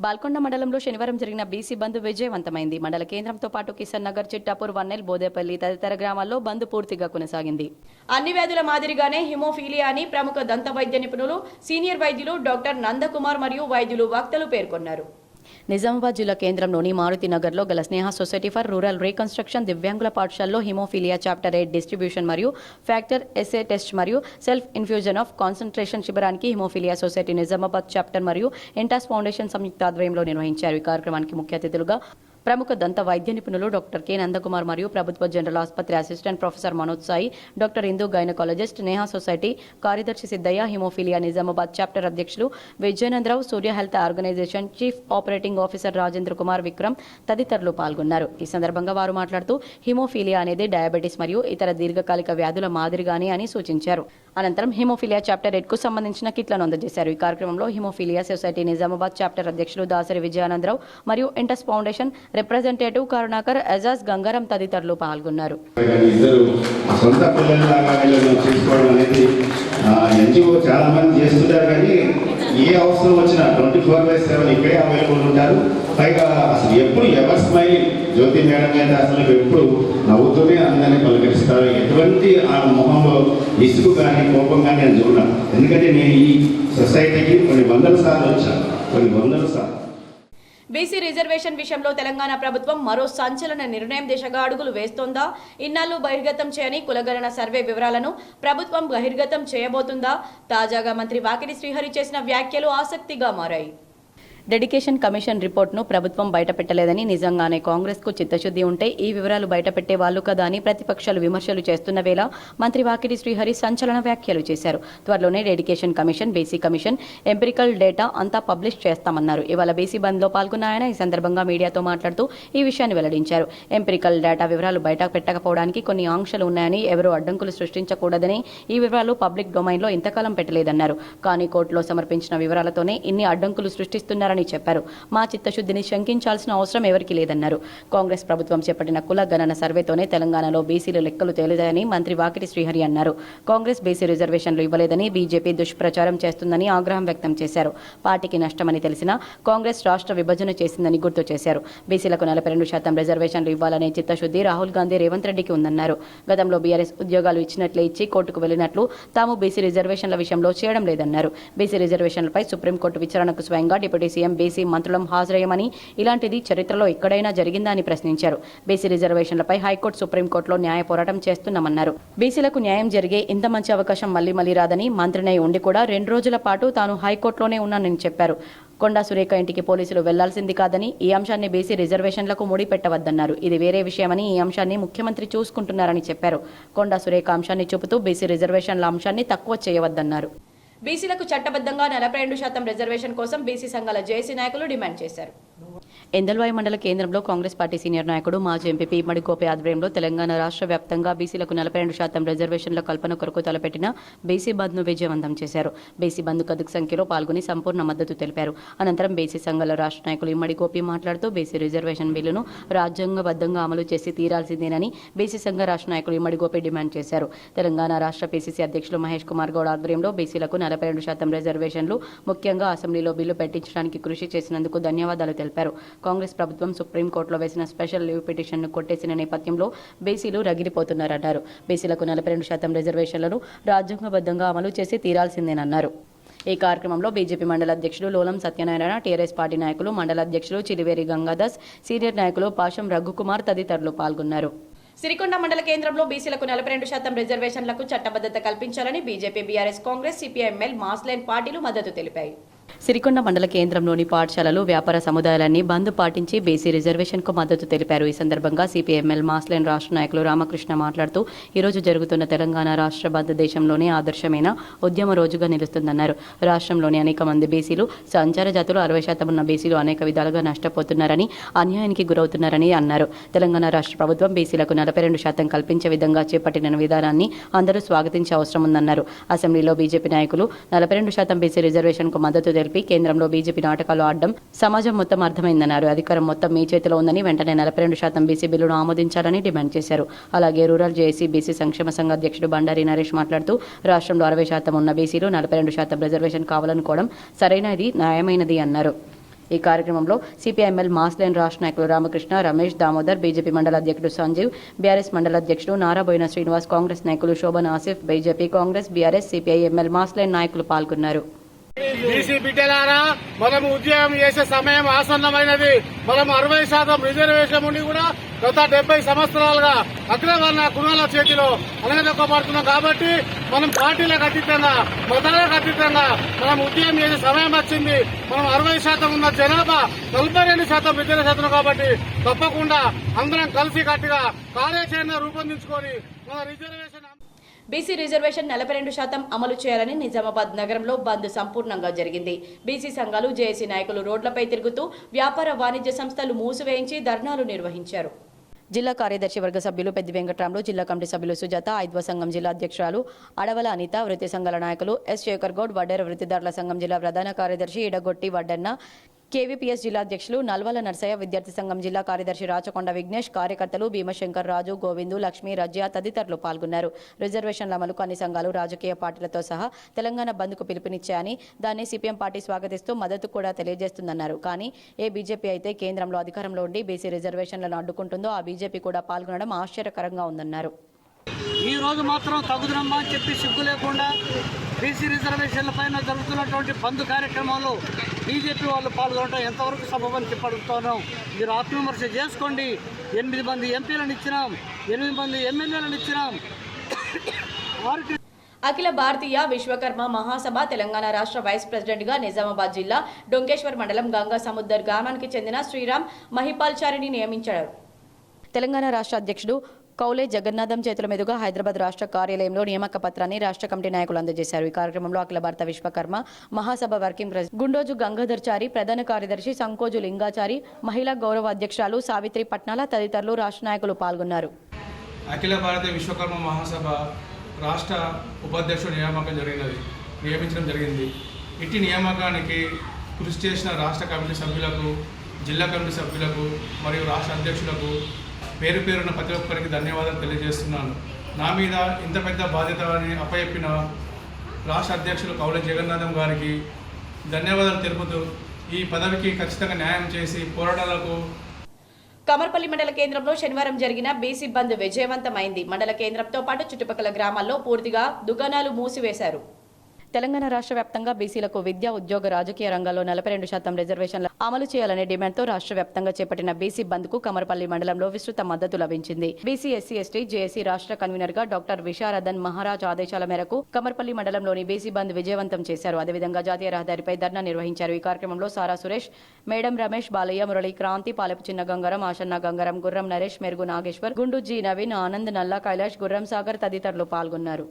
బాల్కొండ మండలంలో శనివారం జరిగిన బీసీ బంద్ విజయవంతమైంది. మండల కేంద్రంతో పాటు కిషన్ నగర్, చిట్టాపూర్, వన్నెల్, బోదేపల్లి తదితర గ్రామాల్లో బంద్ పూర్తిగా కొనసాగింది. అన్ని వ్యాధుల మాదిరిగానే హిమోఫీలియా అని ప్రముఖ దంత వైద్య నిపుణులు, సీనియర్ వైద్యులు డాక్టర్ నందకుమార్ మరియు వైద్యులు వక్తలు పేర్కొన్నారు. నిజామాబాద్ జిల్లా కేంద్రంలోని మారుతి నగర్లో గల స్నేహ సొసైటీ ఫర్ రూరల్ రీకన్స్ట్రక్షన్ దివ్యాంగుల పాఠశాలలో హిమోఫీలియా చాప్టర్ 8 డిస్ట్రిబ్యూషన్ మరియు ఫ్యాక్టర్ ఎస్ఏ టెస్ట్ మరియు సెల్ఫ్ ఇన్ఫ్యూజన్ ఆఫ్ కాన్సన్ట్రేషన్ శిబిరానికి హిమోఫీలియా సొసైటీ నిజామాబాద్ చాప్టర్ మరియు ఎంటాస్ ఫౌండేషన్ సంయుక్త ఆధ్వర్యంలో నిర్వహించారు. ఈ కార్యక్రమానికి ముఖ్య అతిథులుగా ప్రముఖ దంత వైద్య నిపుణులు డాక్టర్ కె నందకుమార్ మరియు ప్రభుత్వ జనరల్ ఆసుపత్రి assistant professor Manoj Sai, doctor Indu gynaecologist, Neha society కార్యదర్శి సిద్ధయ్య, హిమోఫీలియా నిజామాబాద్ చాప్టర్ అధ్యక్షులు Vijayanandarao, Surya health organisation chief operating officer Rajendra Kumar Vikram తదితరులు పాల్గొన్నారు. ఈ సందర్భంగా వారు మాట్లాడుతూ హిమోఫీలియా అనేది డయాబెటీస్ మరియు ఇతర దీర్ఘకాలిక వ్యాధుల మాదిరిగానే అని సూచించారు. అనంతరం హిమోఫీలియా చాప్టర్ 8 కు సంబంధించిన కిట్లను అందజేశారు. ఈ కార్యక్రమంలో హిమోఫీలియా సొసైటీ నిజామాబాద్ చాప్టర్ అధ్యక్షులు దాసరి విజయానందరావు మరియు ఎంటస్ ఫౌండేషన్ రిప్రజెంటేటివ్ కరుణాకర్, ఎజాజ్, గంగారం తదితరులు పాల్గొన్నారు. చాలా మంది చేస్తుంటారు కానీ ఏ అవసరం వచ్చినా 24/7 ఇక్కడే అవైలబుల్ ఉంటారు. పైగా అసలు ఎప్పుడు ఎవరి స్మైల్ జ్యోతి మేడం అయితే అసలు ఎప్పుడు నవ్వుతూనే అందరినీ పలకరిస్తారు. ఎటువంటి ఆ మొహంలో ఇసుకు కానీ కోపం కానీ నేను చూడను. ఎందుకంటే నేను ఈ సొసైటీకి కొన్ని 100 సార్లు వచ్చాను. కొన్ని వందల సార్లు. బీసీ రిజర్వేషన్ విషయంలో తెలంగాణ ప్రభుత్వం మరో సంచలన నిర్ణయం దిశగా అడుగులు వేస్తోందా? ఇన్నాళ్లు బహిర్గతం చేయని కులగణన సర్వే వివరాలను ప్రభుత్వం బహిర్గతం చేయబోతుందా? తాజాగా మంత్రి వాకిటి శ్రీహరి చేసిన వ్యాఖ్యలు ఆసక్తిగా మారాయి. డెడికేషన్ కమిషన్ రిపోర్ట్ను ప్రభుత్వం బయటపెట్టలేదని, నిజంగానే కాంగ్రెస్కు చిత్తశుద్ధి ఉంటే ఈ వివరాలు బయటపెట్టే వాళ్ళు కదా అని ప్రతిపక్షాలు విమర్శలు చేస్తున్న వేళ మంత్రి వాకిటి శ్రీహరి సంచలన వ్యాఖ్యలు చేశారు. త్వరలోనే dedication commission, BC commission, empirical data అంతా పబ్లిష్ చేస్తామన్నారు. ఇవాళ బీసీ బంద్లో పాల్గొన్న ఆయన ఈ సందర్భంగా మీడియాతో మాట్లాడుతూ ఈ విషయాన్ని వెల్లడించారు. ఎంపిరికల్ డేటా వివరాలు బయట పెట్టకపోవడానికి కొన్ని ఆంక్షలు ఉన్నాయని, ఎవరూ అడ్డంకులు సృష్టించకూడదని ఈ వివరాలు పబ్లిక్ డొమైన్లో ఇంతకాలం పెట్టలేదన్నారు. కానీ కోర్టులో సమర్పించిన వివరాలతోనే ఇన్ని అడ్డంకులు సృష్టిస్తున్నారని చెప్పారు. మా చిత్తశుద్ధిని శంకించాల్సిన అవసరం ఎవరికీ లేదన్నారు. కాంగ్రెస్ ప్రభుత్వం చేపట్టిన కుల గణన సర్వేతోనే తెలంగాణలో బీసీలు లెక్కలు తేలుతాయని మంత్రి వాకిటి శ్రీహరి అన్నారు. కాంగ్రెస్ బీసీ రిజర్వేషన్లు ఇవ్వలేదని, బీజేపీ దుష్ప్రచారం చేస్తుందని ఆగ్రహం వ్యక్తం చేశారు. పార్టీకి నష్టమని తెలిసినా కాంగ్రెస్ రాష్ట్ర విభజన చేసిందని గుర్తు చేశారు. బీసీలకు 42% రిజర్వేషన్లు ఇవ్వాలనే చిత్తశుద్ధి రాహుల్ గాంధీ, రేవంత్ రెడ్డికి ఉందన్నారు. గతంలో బీఆర్ఎస్ ఉద్యోగాలు ఇచ్చినట్లే ఇచ్చి కోర్టుకు వెళ్లినట్లు తాము బీసీ రిజర్వేషన్ల విషయంలో చేయడం లేదన్నారు. బీసీ రిజర్వేషన్లపై సుప్రీంకోర్టు విచారణకు స్వయంగా డిప్యూటీ సీఎం బీసీ మంత్రులం హాజరయ్యమని, ఇలాంటిది చరిత్రలో ఎక్కడైనా జరిగిందా అని ప్రశ్నించారు. బీసీ రిజర్వేషన్లపై హైకోర్టు, సుప్రీంకోర్టులో న్యాయ పోరాటం చేస్తున్నామన్నారు. బీసీలకు న్యాయం జరిగే ఇంత మంచి అవకాశం మళ్లీ రాదని, మంత్రినై ఉండి కూడా 2 రోజుల పాటు తాను హైకోర్టులోనే ఉన్నానని చెప్పారు. కొండా సురేఖ ఇంటికి పోలీసులు వెళ్లాల్సింది కాదని, ఈ అంశాన్ని బీసీ రిజర్వేషన్లకు ముడిపెట్టవద్దన్నారు. ఇది వేరే విషయమని, ఈ అంశాన్ని ముఖ్యమంత్రి చూసుకుంటున్నారని చెప్పారు. కొండా సురేఖ అంశాన్ని చూపుతూ బీసీ రిజర్వేషన్ల అంశాన్ని తక్కువ చేయవద్దన్నారు. బీసీలకు చట్టబద్ధంగా 42% రిజర్వేషన్ కోసం బీసీ సంఘాల జేఏసీ నాయకులు డిమాండ్ చేశారు. ఎందల్వాయి మండల కేంద్రంలో కాంగ్రెస్ పార్టీ సీనియర్ నాయకుడు, మాజీ ఎంపీ ఇమ్మడి గోపి ఆధ్వర్యంలో తెలంగాణ రాష్ట్ర వ్యాప్తంగా బీసీలకు 42% రిజర్వేషన్ల కల్పన కొరకు తలపెట్టిన బీసీ బంద్ను విజయవంతం చేశారు. బీసీ బంద్కు అధిక సంఖ్యలో పాల్గొని సంపూర్ణ మద్దతు తెలిపారు. అనంతరం బీసీ సంఘాల రాష్ట్ర నాయకులు ఇమ్మడి గోపి మాట్లాడుతూ బీసీ రిజర్వేషన్ బిల్లును రాజ్యాంగబద్ధంగా అమలు చేసి తీరాల్సిందేనని బీసీ సంఘ రాష్ట్ర నాయకులు ఇమ్మడి గోపి డిమాండ్ చేశారు. తెలంగాణ రాష్ట్ర పీసీసీ అధ్యక్షులు మహేష్ కుమార్ గౌడ్ ఆధ్వర్యంలో బీసీలకు 42% రిజర్వేషన్లు, ముఖ్యంగా అసెంబ్లీలో బిల్లు పెట్టించడానికి కృషి చేసినందుకు ధన్యవాదాలు తెలిపారు. కాంగ్రెస్ ప్రభుత్వం సుప్రీంకోర్టులో వేసిన స్పెషల్ లీవ్ పిటిషన్ను కొట్టేసిన నేపథ్యంలో బీసీలు రగిలిపోతున్నారన్నారు. బీసీలకు 42% రిజర్వేషన్లను రాజ్యాంగబద్ధంగా అమలు చేసి తీరాల్సిందేనన్నారు. ఈ కార్యక్రమంలో బీజేపీ మండల అధ్యక్షులు లోలం సత్యనారాయణ, టీఆర్ఎస్ పార్టీ నాయకులు, మండల అధ్యక్షులు చిలివేరి గంగాదాస్, సీనియర్ నాయకులు పాషం రఘుకుమార్ తదితరులు పాల్గొన్నారు. సిరికొండ మండల కేంద్రంలో బీసీలకు 42% రిజర్వేషన్లకు చట్టబద్ధత కల్పించాలని BJP, BRS, Congress, CPIML, Mass Line పార్టీలు మద్దతు తెలిపాయి. సిరికొండ మండల కేంద్రంలోని పాఠశాలలు, వ్యాపార సముదాయాలన్నీ బంద్ పాటించి బీసీ రిజర్వేషన్కు మద్దతు తెలిపారు. ఈ సందర్భంగా సిపిఐఎంఎల్, మాస్లైన్ రాష్ట్ర నాయకులు రామకృష్ణ మాట్లాడుతూ ఈరోజు జరుగుతున్న తెలంగాణ రాష్ట్ర బంద్ దేశంలోనే ఆదర్శమైన ఉద్యమ రోజుగా నిలుస్తుందన్నారు. రాష్ట్రంలోని అనేక మంది బీసీలు, సంచార జాతులు 60% ఉన్న బీసీలు అనేక విధాలుగా నష్టపోతున్నారని, అన్యాయానికి గురవుతున్నారని అన్నారు. తెలంగాణ రాష్ట్ర ప్రభుత్వం బీసీలకు 42% కల్పించే విధంగా చేపట్టిన విధానాన్ని అందరూ స్వాగతించే అవసరం ఉందన్నారు. అసెంబ్లీలో బీజేపీ నాయకులు 42% బీసీ రిజర్వేషన్కు మద్దతు తెలిపి కేంద్రంలో బీజేపీ నాటకాలు ఆడడం సమాజం మొత్తం అర్థమైందన్నారు. అధికారం మొత్తం మీ చేతిలో ఉందని, వెంటనే 42% బీసీ బిల్లును ఆమోదించాలని డిమాండ్ చేశారు. అలాగే రూరల్ జేఏసీ బీసీ సంక్షేమ సంఘ అధ్యక్షుడు బండారి నరేష్ మాట్లాడుతూ రాష్ట్రంలో 60% ఉన్న బీసీలు 42% రిజర్వేషన్ కావాలనుకోవడం సరైనది, న్యాయమైనది అన్నారు. ఈ కార్యక్రమంలో సిపిఐఎంఎల్, మాస్లైన్ రాష్ట్ర నాయకులు రామకృష్ణ, రమేష్, దామోదర్, బీజేపీ మండల అధ్యక్షుడు సంజీవ్, బీఆర్ఎస్ మండల అధ్యక్షుడు నారాబోయిన శ్రీనివాస్, కాంగ్రెస్ నాయకులు Shobhan Asif, BJP, Congress, BRS, CPI ML, mass line నాయకులు పాల్గొన్నారు. బీసీ బిడ్డలారా, మనం ఉద్యోగం చేసే సమయం ఆసన్నమైనది. మనం 60% రిజర్వేషన్ ఉండి కూడా గత 70 సంవత్సరాలుగా అగ్రవర్ణ కులాల చేతిలో అనగదొక్కబడుతున్నాం. కాబట్టి మనం పార్టీలకు అతీతంగా, మతాలకు అతీతంగా మనం ఉద్యమం చేసే సమయం వచ్చింది. మనం 60% ఉన్న జనాభా 42% రిజర్వేషన్ కాబట్టి తప్పకుండా అందరం కలిసి కట్టుగా కార్యాచరణ రూపొందించుకొని మన రిజర్వేషన్ బీసీ రిజర్వేషన్ 42% అమలు చేయాలని నిజామాబాద్ నగరంలో బంద్ సంపూర్ణంగా జరిగింది. బీసీ సంఘాలు, జేఏసీ నాయకులు రోడ్లపై తిరుగుతూ వ్యాపార వాణిజ్య సంస్థలు మూసివేయించి ధర్నాలు నిర్వహించారు. జిల్లా కార్యదర్శి వర్గ సభ్యులు పెద్ది వెంకట్రాములు, జిల్లా కమిటీ సభ్యులు సుజాత, ఐద్వ సంఘం జిల్లా అధ్యక్షురాలు అడవల అనిత, వృత్తి సంఘాల నాయకులు ఎస్ శేఖర్ గౌడ్, వడ్డేర వృత్తిదారుల సంఘం జిల్లా ప్రధాన కార్యదర్శి ఇడగొట్టి వడ్డన్న, కేవీపీఎస్ జిల్లా అధ్యక్షులు నల్వల నర్సయ్య, విద్యార్థి సంఘం జిల్లా కార్యదర్శి రాచకొండ విఘ్నేష్, కార్యకర్తలు భీమశంకర్, రాజు, గోవిందు, లక్ష్మీ, రజ్యా తదితరులు పాల్గొన్నారు. రిజర్వేషన్ల అమలుకు అన్ని సంఘాలు, రాజకీయ పార్టీలతో సహా తెలంగాణ బంద్కు పిలుపునిచ్చాయని, దాన్ని సిపిఎం పార్టీ స్వాగతిస్తూ మద్దతు కూడా తెలియజేస్తుందన్నారు. కానీ ఏ బీజేపీ అయితే కేంద్రంలో అధికారంలో ఉండి బీసీ రిజర్వేషన్లను అడ్డుకుంటుందో ఆ బీజేపీ కూడా పాల్గొనడం ఆశ్చర్యకరంగా ఉందన్నారు. ఈ రోజు మాత్రం తగుదనమ్మా అని చెప్పి సిగ్గు లేకుండా బీసీ రిజర్వేషన్ల పైన జరుగుతున్నటువంటి బంద్ కార్యక్రమాలు బీజేపీ వాళ్ళు పాల్గొనడం ఎంతవరకు సబబని చెప్పడుతున్నాం. మీరు ఆత్మవిమర్శ చేసుకోండి. 8 మంది ఎంపీలను ఇచ్చినాం, 8 మంది ఎమ్మెల్యేలను ఇచ్చినాం. అఖిల భారతీయ విశ్వకర్మ మహాసభ తెలంగాణ రాష్ట్ర వైస్ ప్రెసిడెంట్గా నిజామాబాద్ జిల్లా డొంకేశ్వర్ మండలం గంగా సముద్దర్ గ్రామానికి చెందిన శ్రీరామ్ మహిపాల్చారిని నియమించారు. తెలంగాణ రాష్ట్ర అధ్యక్షుడు కౌలే జగన్నాథం చేతుల మీదుగా హైదరాబాద్ రాష్ట్ర కార్యాలయంలో నియామక పత్రాన్ని రాష్ట్ర కమిటీ నాయకులు అందజేశారు. ఈ కార్యక్రమంలో అఖిల భారత విశ్వకర్మ మహాసభ వర్కింగ్ ప్రెసిడెంట్ గుండోజు గంగాధర్చారి, ప్రధాన కార్యదర్శి సంకోజు లింగాచారి, మహిళా గౌరవ అధ్యక్షురాలు సావిత్రి పట్నాల తదితరులు రాష్ట్ర నాయకులు పాల్గొన్నారు. అఖిల భారత విశ్వకర్మ మహాసభ రాష్ట్ర ఉపాధ్యక్షుడు నియమించడం జరిగింది. ఇట్టి నియామకానికి కృషి చేసిన రాష్ట్ర కమిటీ సభ్యులకు, జిల్లా కమిటీ సభ్యులకు మరియు రాష్ట్ర అధ్యక్షులకు పేరు పేరున ప్రతి ఒక్కరికి ధన్యవాదాలు తెలియజేస్తున్నాను. నా మీద ఇంత పెద్ద బాధ్యతని అప్పచెప్పిన రాష్ట్ర అధ్యక్షులు కౌలే జగన్నాథం గారికి ధన్యవాదాలు తెలుపుతూ ఈ పదవికి ఖచ్చితంగా న్యాయం చేసి పోరాటాలకు. కమర్పల్లి మండల కేంద్రంలో శనివారం జరిగిన బీసీ బంద్ విజయవంతమైంది. మండల కేంద్రంతో పాటు చుట్టుపక్కల గ్రామాల్లో పూర్తిగా దుకాణాలు మూసివేశారు. తెలంగాణ రాష్ట్ర వ్యాప్తంగా బీసీలకు విద్య, ఉద్యోగ, రాజకీయ రంగాల్లో 42% రిజర్వేషన్లు అమలు చేయాలనే డిమాండ్తో రాష్ట్ర వ్యాప్తంగా చేపట్టిన బీసీ బంద్కు కమర్పల్లి మండలంలో విస్తృత మద్దతు లభించింది. బీసీ ఎస్సీ ఎస్టీ జేఏసీ రాష్ట్ర కన్వీనర్ గా డాక్టర్ విశారదన్ మహారాజ్ ఆదేశాల మేరకు కమర్పల్లి మండలంలోని బీసీ బంద్ విజయవంతం చేశారు. అదేవిధంగా జాతీయ రహదారిపై ధర్నా నిర్వహించారు. ఈ కార్యక్రమంలో సారా సురేష్, మేడం రమేష్, బాలయ్య, మురళి, క్రాంతి, పాలపు చిన్న గంగారం, ఆశన్న గంగారం, గుర్రం నరేష్, మెరుగు నాగేశ్వర్, గుండు జీ నవీన్, ఆనంద్, నల్లా కైలాష్, గుర్రం సాగర్ తదితరులు పాల్గొన్నారు.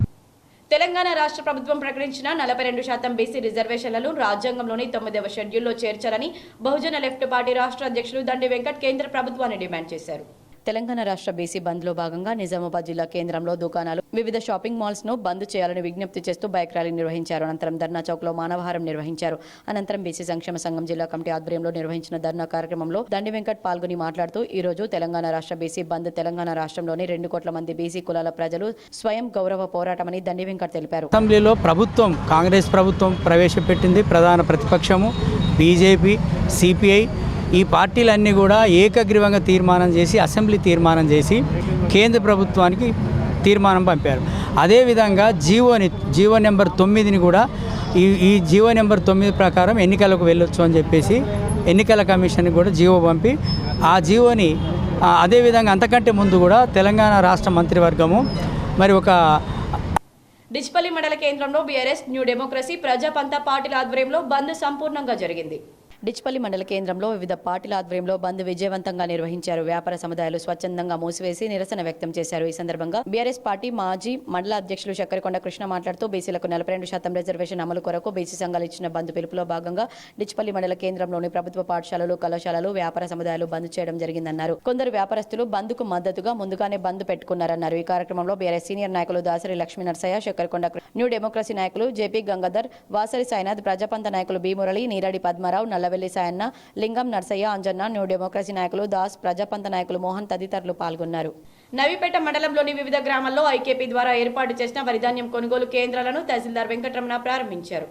తెలంగాణ రాష్ట్ర ప్రభుత్వం ప్రకటించిన 42% బీసీ రిజర్వేషన్లను రాజ్యాంగంలోని 9వ షెడ్యూల్లో చేర్చాలని బహుజన లెఫ్ట్ పార్టీ రాష్ట్ర అధ్యక్షులు దండి వెంకట్ కేంద్ర ప్రభుత్వాన్ని డిమాండ్ చేశారు. తెలంగాణ రాష్ట్ర బీసీ బంద్ లో భాగంగా నిజామాబాద్ జిల్లా కేంద్రంలో దుకాణాలు, వివిధ షాపింగ్ మాల్స్ ను బంద్ చేయాలని విజ్ఞప్తి చేస్తూ బైక్ ర్యాలీ నిర్వహించారు. అనంతరం ధర్నా చౌక్ లో మానవహారం నిర్వహించారు. అనంతరం బీసీ సంక్షేమ సంఘం జిల్లా కమిటీ ఆధ్వర్యంలో నిర్వహించిన ధర్నా కార్యక్రమంలో దండి వెంకట్ పాల్గొని మాట్లాడుతూ ఈ రోజు తెలంగాణ రాష్ట్ర బీసీ బంద్ తెలంగాణ రాష్ట్రంలోని 2 కోట్ల మంది బీసీ కులాల ప్రజలు స్వయం గౌరవ పోరాటమని దండి వెంకట్ తెలిపారు. అసెంబ్లీలో ప్రభుత్వం, కాంగ్రెస్ ప్రభుత్వం ప్రవేశపెట్టింది. ప్రధాన ప్రతిపక్షము బీజేపీ, సిపిఐ ఈ పార్టీలన్నీ కూడా ఏకగ్రీవంగా తీర్మానం చేసి, అసెంబ్లీ తీర్మానం చేసి కేంద్ర ప్రభుత్వానికి తీర్మానం పంపారు. అదేవిధంగా జీవో నెంబర్ 9ని కూడా ఈ జీవో నెంబర్ 9 ప్రకారం ఎన్నికలకు వెళ్ళొచ్చు అని చెప్పేసి ఎన్నికల కమిషన్కి కూడా జీవో పంపి ఆ జీవోని అదేవిధంగా అంతకంటే ముందు కూడా తెలంగాణ రాష్ట్ర మంత్రివర్గము మరి ఒక డిచ్పల్లి మండల కేంద్రంలో బీఆర్ఎస్, న్యూ డెమోక్రసీ, ప్రజాపంతా పార్టీల ఆధ్వర్యంలో బంద్ సంపూర్ణంగా జరిగింది. డిచ్పల్లి మండల కేంద్రంలో వివిధ పార్టీల ఆధ్వర్యంలో బంద్ విజయవంతంగా నిర్వహించారు. వ్యాపార సముదాయాలు స్వచ్ఛందంగా మూసివేసి నిరసన వ్యక్తం చేశారు. ఈ సందర్భంగా బీఆర్ఎస్ పార్టీ మాజీ మండల అధ్యక్షులు చక్కెరకొండ కృష్ణ మాట్లాడుతూ బీసీలకు 42% రిజర్వేషన్ అమలు కొరకు బీసీ సంఘాలు ఇచ్చిన బంద్ పిలుపులో భాగంగా డిచ్పల్లి మండల కేంద్రంలోని ప్రభుత్వ పాఠశాలలు, కళాశాలలు, వ్యాపార సముదాయాలు బంద్ చేయడం జరిగిందన్నారు. కొందరు వ్యాపారస్తులు బంద్కు మద్దతుగా ముందుగానే బంద్ పెట్టుకున్నారన్నారు. ఈ కార్యక్రమంలో బీఆర్ఎస్ సీనియర్ నాయకులు దాసరి లక్ష్మీ నరసయ్య, చక్కెరకొండ, న్యూ డెమోక్రసీ నాయకులు జేపీ గంగాధర్, వాసరి సాయినాథ్, ప్రజాపంత నాయకులు బి మురళి, నీరాడి పద్మారావు, నల్లవెల్లి సాయన్న, లింగం నర్సయ్య, అంజన్న, న్యూ డెమోక్రసీ నాయకులు దాస్, ప్రజాపంత నాయకులు మోహన్ తదితరులు పాల్గొన్నారు. నవీపేట మండలంలోని వివిధ గ్రామాల్లో ఐకేపీ ద్వారా ఏర్పాటు చేసిన వరిధాన్యం కొనుగోలు కేంద్రాలను తహసీల్దార్ వెంకటరమణ ప్రారంభించారు.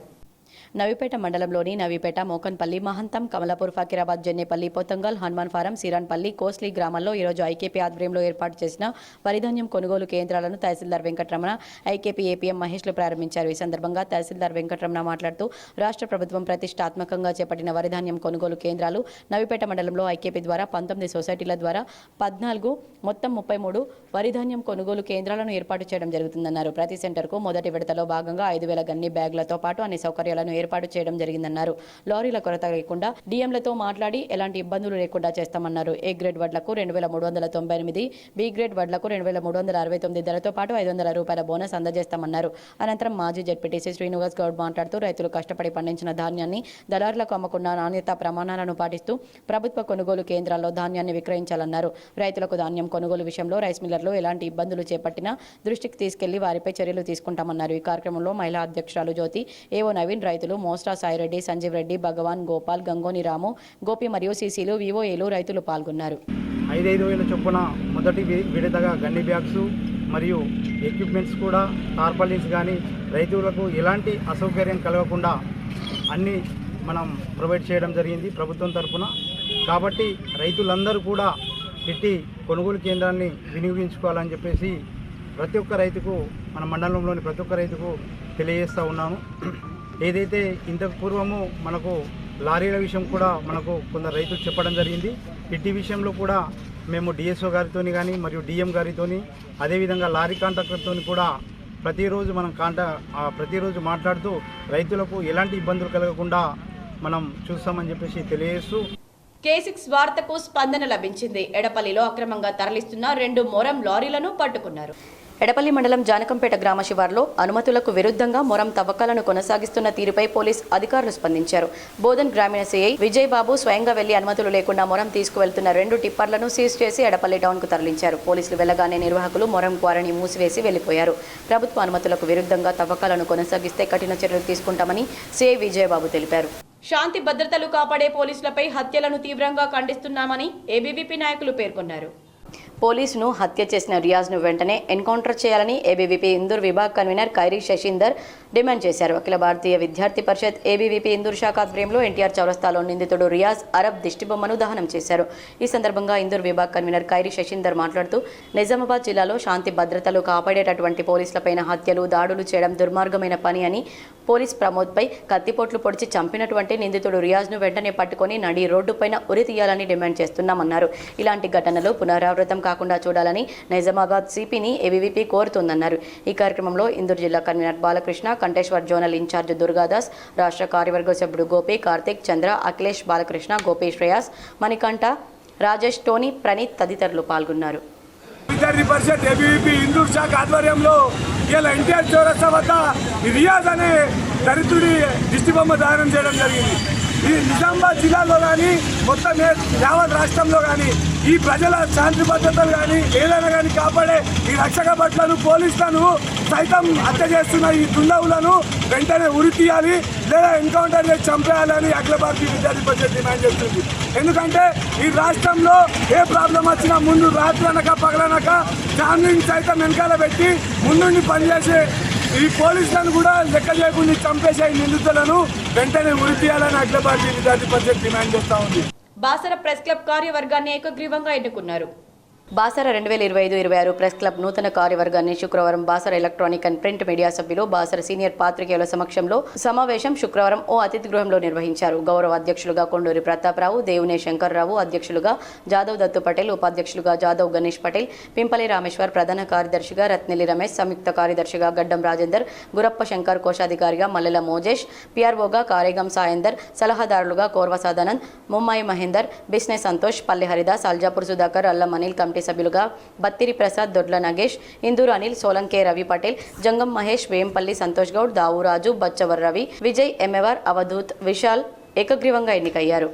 నవీపేట మండలంలోని నవీపేట, మోకన్పల్లి, మహంతం, కమలాపూర్, ఫకీరాబాద్, జెన్నేపల్లి, పొతంగల్, హనుమాన్ ఫారం, సీరాన్పల్లి, కోస్లీ గ్రామాల్లో ఈరోజు ఐకేపీ ఆధ్వర్యంలో ఏర్పాటు చేసిన వరిధాన్యం కొనుగోలు కేంద్రాలను తహసీల్దార్ వెంకటరమణ, ఐకేపీ ఏపీఎం మహేష్లు ప్రారంభించారు. ఈ సందర్భంగా తహసీల్దార్ వెంకటరమణ మాట్లాడుతూ రాష్ట్ర ప్రభుత్వం ప్రతిష్టాత్మకంగా చేపట్టిన వరిధాన్యం కొనుగోలు కేంద్రాలు నవీపేట మండలంలో ఐకేపీ ద్వారా 19 సొసైటీల ద్వారా 14 మొత్తం 33 వరిధాన్యం కొనుగోలు కేంద్రాలను ఏర్పాటు చేయడం జరుగుతుందన్నారు. ప్రతి సెంటర్కు మొదటి విడతలో భాగంగా 5,000 గన్ని బ్యాగులతో పాటు అన్ని సౌకర్యాలను ఏర్పాటు చేయడం జరిగిందన్నారు. లారీల కొరత లేకుండా డిఎంలతో మాట్లాడి ఎలాంటి ఇబ్బందులు లేకుండా చేస్తామన్నారు. ఏ గ్రేడ్ వడ్లకు 2,398, బి గ్రేడ్ వడ్లకు 2,369 ధరతో పాటు 500 రూపాయల బోనస్ అందజేస్తామన్నారు. అనంతరం మాజీ జెడ్పీటీసీ శ్రీనివాస్ గౌడ్ మాట్లాడుతూ రైతులు కష్టపడి పండించిన ధాన్యాన్ని దళారులకు అమ్మకుండా నాణ్యతా ప్రమాణాలను పాటిస్తూ ప్రభుత్వ కొనుగోలు కేంద్రాల్లో ధాన్యాన్ని విక్రయించాలన్నారు. రైతులకు ధాన్యం కొనుగోలు విషయంలో రైస్ మిల్లర్లు ఎలాంటి ఇబ్బందులు చేపట్టినా దృష్టికి తీసుకెళ్లి వారిపై చర్యలు తీసుకుంటామన్నారు. ఈ కార్యక్రమంలో మహిళా అధ్యక్షురాలు జ్యోతి, ఏవో నవీన్, రైతులు మోస్రా సాయిరెడ్డి, సంజీవ్ రెడ్డి, భగవాన్, గోపాల్, గంగోని రాము, గోపి మరియు సీసీలు, వివోఏలు, రైతులు పాల్గొన్నారు. 5,000 చొప్పున మొదటి విడతగా గన్ని బ్యాగ్స్ మరియు ఎక్విప్మెంట్స్ కూడా, టార్పాలిన్స్ కానీ రైతులకు ఎలాంటి అసౌకర్యం కలగకుండా అన్నీ మనం ప్రొవైడ్ చేయడం జరిగింది ప్రభుత్వం తరఫున. కాబట్టి రైతులందరూ కూడా పెట్టి కొనుగోలు కేంద్రాన్ని వినియోగించుకోవాలని చెప్పేసి ప్రతి ఒక్క రైతుకు, మన మండలంలోని ప్రతి ఒక్క రైతుకు తెలియజేస్తూ ఉన్నాము. ఏదైతే ఇంతకు పూర్వము మనకు లారీల విషయం కూడా మనకు కొందరు రైతులు చెప్పడం జరిగింది. ఇట్టి విషయంలో కూడా మేము డిఎస్ఓ గారితో కానీ మరియు డిఎం గారితో అదేవిధంగా లారీ కాంట్రాక్టర్తో కూడా ప్రతిరోజు మాట్లాడుతూ రైతులకు ఎలాంటి ఇబ్బందులు కలగకుండా మనం చూస్తామని చెప్పేసి తెలియజేస్తూ K6 వార్తకు స్పందన లభించింది. ఎడపల్లిలో అక్రమంగా తరలిస్తున్న 2 మొరం లారీలను పట్టుకున్నారు. ఎడపల్లి మండలం జానకంపేట గ్రామ శివార్లో అనుమతులకు విరుద్ధంగా మొరం తవ్వకాలను కొనసాగిస్తున్న తీరుపై పోలీస్ అధికారులు స్పందించారు. బోధన్ గ్రామీణ సిఐ విజయ్ బాబు స్వయంగా వెళ్లి అనుమతులు లేకుండా మొరం తీసుకువెళ్తున్న 2 టిప్పర్లను సీజ్ చేసి ఎడపల్లి టౌన్కు తరలించారు. పోలీసులు వెళ్లగానే నిర్వాహకులు మొరం క్వారీని మూసివేసి వెళ్లిపోయారు. ప్రభుత్వ అనుమతులకు విరుద్ధంగా తవ్వకాలను కొనసాగిస్తే కఠిన చర్యలు తీసుకుంటామని సిఐ విజయ్ బాబు తెలిపారు. శాంతి భద్రతలు కాపాడే పోలీసులపై హత్యలను తీవ్రంగా ఖండిస్తున్నామని ఏబీవీపీ నాయకులు పేర్కొన్నారు. పోలీసును హత్య చేసిన రియాజ్ను వెంటనే ఎన్కౌంటర్ చేయాలని ఏబీవీపీ ఇందూర్ విభాగ్ కన్వీనర్ ఖైరీ శశీందర్ డిమాండ్ చేశారు. అఖిల భారతీయ విద్యార్థి పరిషత్ ఏబీవీపీ ఇందూర్ శాఖ ఆధ్వర్యంలో ఎన్టీఆర్ చౌరస్తాలో నిందితుడు రియాజ్ అరబ్ దిష్టిబొమ్మను దహనం చేశారు. ఈ సందర్భంగా ఇందూర్ విభాగ్ కన్వీనర్ ఖైరీ శశీందర్ మాట్లాడుతూ నిజామాబాద్ జిల్లాలో శాంతి భద్రతలు కాపాడేటటువంటి పోలీసులపైన హత్యలు దాడులు చేయడం దుర్మార్గమైన పని అని, పోలీస్ ప్రమోద్పై కత్తిపోట్లు పొడిచి చంపినటువంటి నిందితుడు రియాజ్ను వెంటనే పట్టుకొని నడి రోడ్డుపైన ఉరి తీయాలని డిమాండ్ చేస్తున్నామన్నారు. ఇలాంటి ఘటనలు పునరావృతం కాకుండా చూడాలని నిజామాబాద్ సిపిని ఏబీవీపీ కోరుతుందన్నారు. ఈ కార్యక్రమంలో ఇందూర్ జిల్లా convener Balakrishna, Kanteshwar zonal in charge Durgadas, రాష్ట్ర కార్యవర్గ సభ్యుడు గోపి, కార్తిక్, చంద్ర, అఖిలేష్, బాలకృష్ణ, గోపి, శ్రేయాస్, మణికంఠ, రాజేష్, టోనీ, ప్రణీత్ తదితరులు పాల్గొన్నారు. విద్యార్థి పరిషత్ ఏబీవీపీ ఇందూర్ శాఖ ఆధ్వర్యంలో ఇలా ఎన్టీఆర్ చౌరస్తా వద్ద రియాజ్ అనే దరిద్రుడి దిష్టిబొమ్మ దానం చేయడం జరిగింది. ఈ నిజామాబాద్ జిల్లాలో కానీ మొత్తం యావత్ రాష్ట్రంలో కానీ ఈ ప్రజల శాంతి భద్రతలు కానీ ఏదైనా కానీ కాపాడే ఈ రక్షక భటులను, పోలీసులను సైతం హత్య చేస్తున్న ఈ దుండగులను వెంటనే ఉరి తీయాలి లేదా ఎన్కౌంటర్ చేసి చంపేయాలని అఖిల భారతీయ విద్యార్థి పరిషత్ డిమాండ్ చేస్తుంది. ఎందుకంటే ఈ రాష్ట్రంలో ఏ ప్రాబ్లం వచ్చినా ముందు రాత్రి అనక పగలనక ఫ్యామిలీని సైతం వెనకాల పెట్టి ముందుండి పనిచేసే ఈ పోలీసులను కూడా లెక్క చేయకుండా చంపేసే నిందితులను వెంటనే ఉరి తీయాలని అఖిల భారతీయ విద్యార్థి పరిషత్ డిమాండ్ చేస్తూ ఉంది. బాసర ప్రెస్ క్లబ్ కార్యవర్గాన్ని ఏకగ్రీవంగా ఎన్నుకున్నారు. బాసర 2025-26 ప్రెస్ క్లబ్ నూతన కార్యవర్గాన్ని శుక్రవారం Basara electronic and print media సభ్యులు, బాసర సీనియర్ పాత్రికేయుల సమక్షంలో సమావేశం శుక్రవారం ఓ అతిథి గృహంలో నిర్వహించారు. గౌరవ అధ్యక్షులుగా కొండూరి ప్రతాపరావు, దేవునే శంకర్రావు, అధ్యక్షులుగా జాదవ్ దత్తు పటేల్, ఉపాధ్యక్షులుగా జాదవ్ గణేష్ పటేల్, పింపలి రామేశ్వర్, ప్రధాన కార్యదర్శిగా రత్నెల్లి రమేష్, సంయుక్త కార్యదర్శిగా గడ్డం రాజేందర్, గురప్ప శంకర్, కోశాధికారిగా మల్లెల మోజేష్, పిఆర్ఓగా కారేగం సాయందర్, సలహాదారులుగా కోర్వ సదానంద్, ముమ్మాయి మహేందర్, బిస్నే సంతోష్, పల్లె హరిదాస్, అల్జాపూర్ సుధాకర్, అల్లం అనిల్, కమిటీ సభ్యులుగా బత్తిరి ప్రసాద్, దొడ్ల నగేష్, ఇందూరు అనిల్, సోలంకే రవి పటేల్, జంగం మహేష్, వేంపల్లి సంతోష్ గౌడ్, దావురాజు, బచ్చవర్ రవి, విజయ్, ఎంఎవర్, అవధూత్, విశాల్ ఏకగ్రీవంగా ఎన్నికయ్యారు.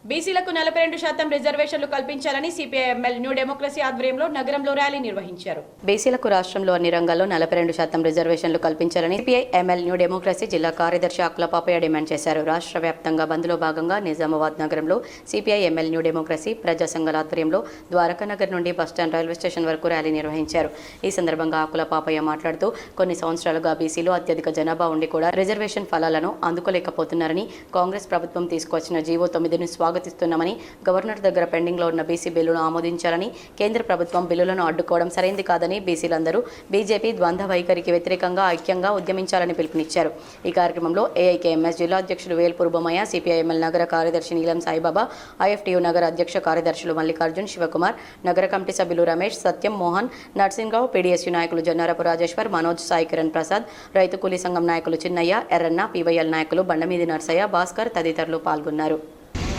బీసీలకు 42% రిజర్వేషన్లు కల్పించాలని సిపిఐ-ఎంఎల్ న్యూ డెమోక్రసీ ఆధ్వర్యంలో నగరంలో ర్యాలీ నిర్వహించారు. బీసీలకు రాష్ట్రంలో అన్ని రంగాల్లో 42% రిజర్వేషన్లు కల్పించాలని సిపిఐ-ఎంఎల్ న్యూ డెమోక్రసీ జిల్లా కార్యదర్శి ఆకుల పాపయ్య డిమాండ్ చేశారు. రాష్ట్ర వ్యాప్తంగా బంద్లో భాగంగా నిజామాబాద్ నగరంలో సిపిఐ-ఎంఎల్ న్యూ డెమోక్రసీ ప్రజా సంఘాల ఆధ్వర్యంలో ద్వారకానగర్ నుండి బస్టాండ్ రైల్వే స్టేషన్ వరకు ర్యాలీ నిర్వహించారు. ఈ సందర్భంగా ఆకుల పాపయ్య మాట్లాడుతూ కొన్ని సంవత్సరాలుగా బీసీలో అత్యధిక జనాభా ఉండి కూడా రిజర్వేషన్ ఫలాలను అందుకోలేకపోతున్నారని, కాంగ్రెస్ ప్రభుత్వం తీసుకొచ్చిన జీవో 9ను స్వాగతిస్తున్నామని, గవర్నర్ దగ్గర పెండింగ్లో ఉన్న బీసీ బిల్లును ఆమోదించాలని, కేంద్ర ప్రభుత్వం బిల్లులను అడ్డుకోవడం సరైంది కాదని బీసీలందరూ బీజేపీ ద్వంద్వ వైఖరికి వ్యతిరేకంగా ఐక్యంగా ఉద్యమించాలని పిలుపునిచ్చారు. ఈ కార్యక్రమంలో ఏఐకేఎంఎస్ జిల్లా అధ్యక్షులు వేల్పూర్ బొమ్మయ్య, సిపిఐఎంఎల్ నగర కార్యదర్శి నీలం సాయిబాబా, ఐఎఫ్టీయూ నగర అధ్యక్ష కార్యదర్శులు మల్లికార్జున్, శివకుమార్, నగర కమిటీ సభ్యులు రమేష్, సత్యం, మోహన్, నర్సింగ్రావు, పీడీఎస్యూ నాయకులు జన్నారపు రాజేశ్వర్, మనోజ్, సాయి కిరణ్ ప్రసాద్, రైతు కూలీ సంఘం నాయకులు చిన్నయ్య, ఎర్రన్న, పీవైఎల్ నాయకులు బండమీది నర్సయ్య, భాస్కర్ తదితరులు పాల్గొన్నారు.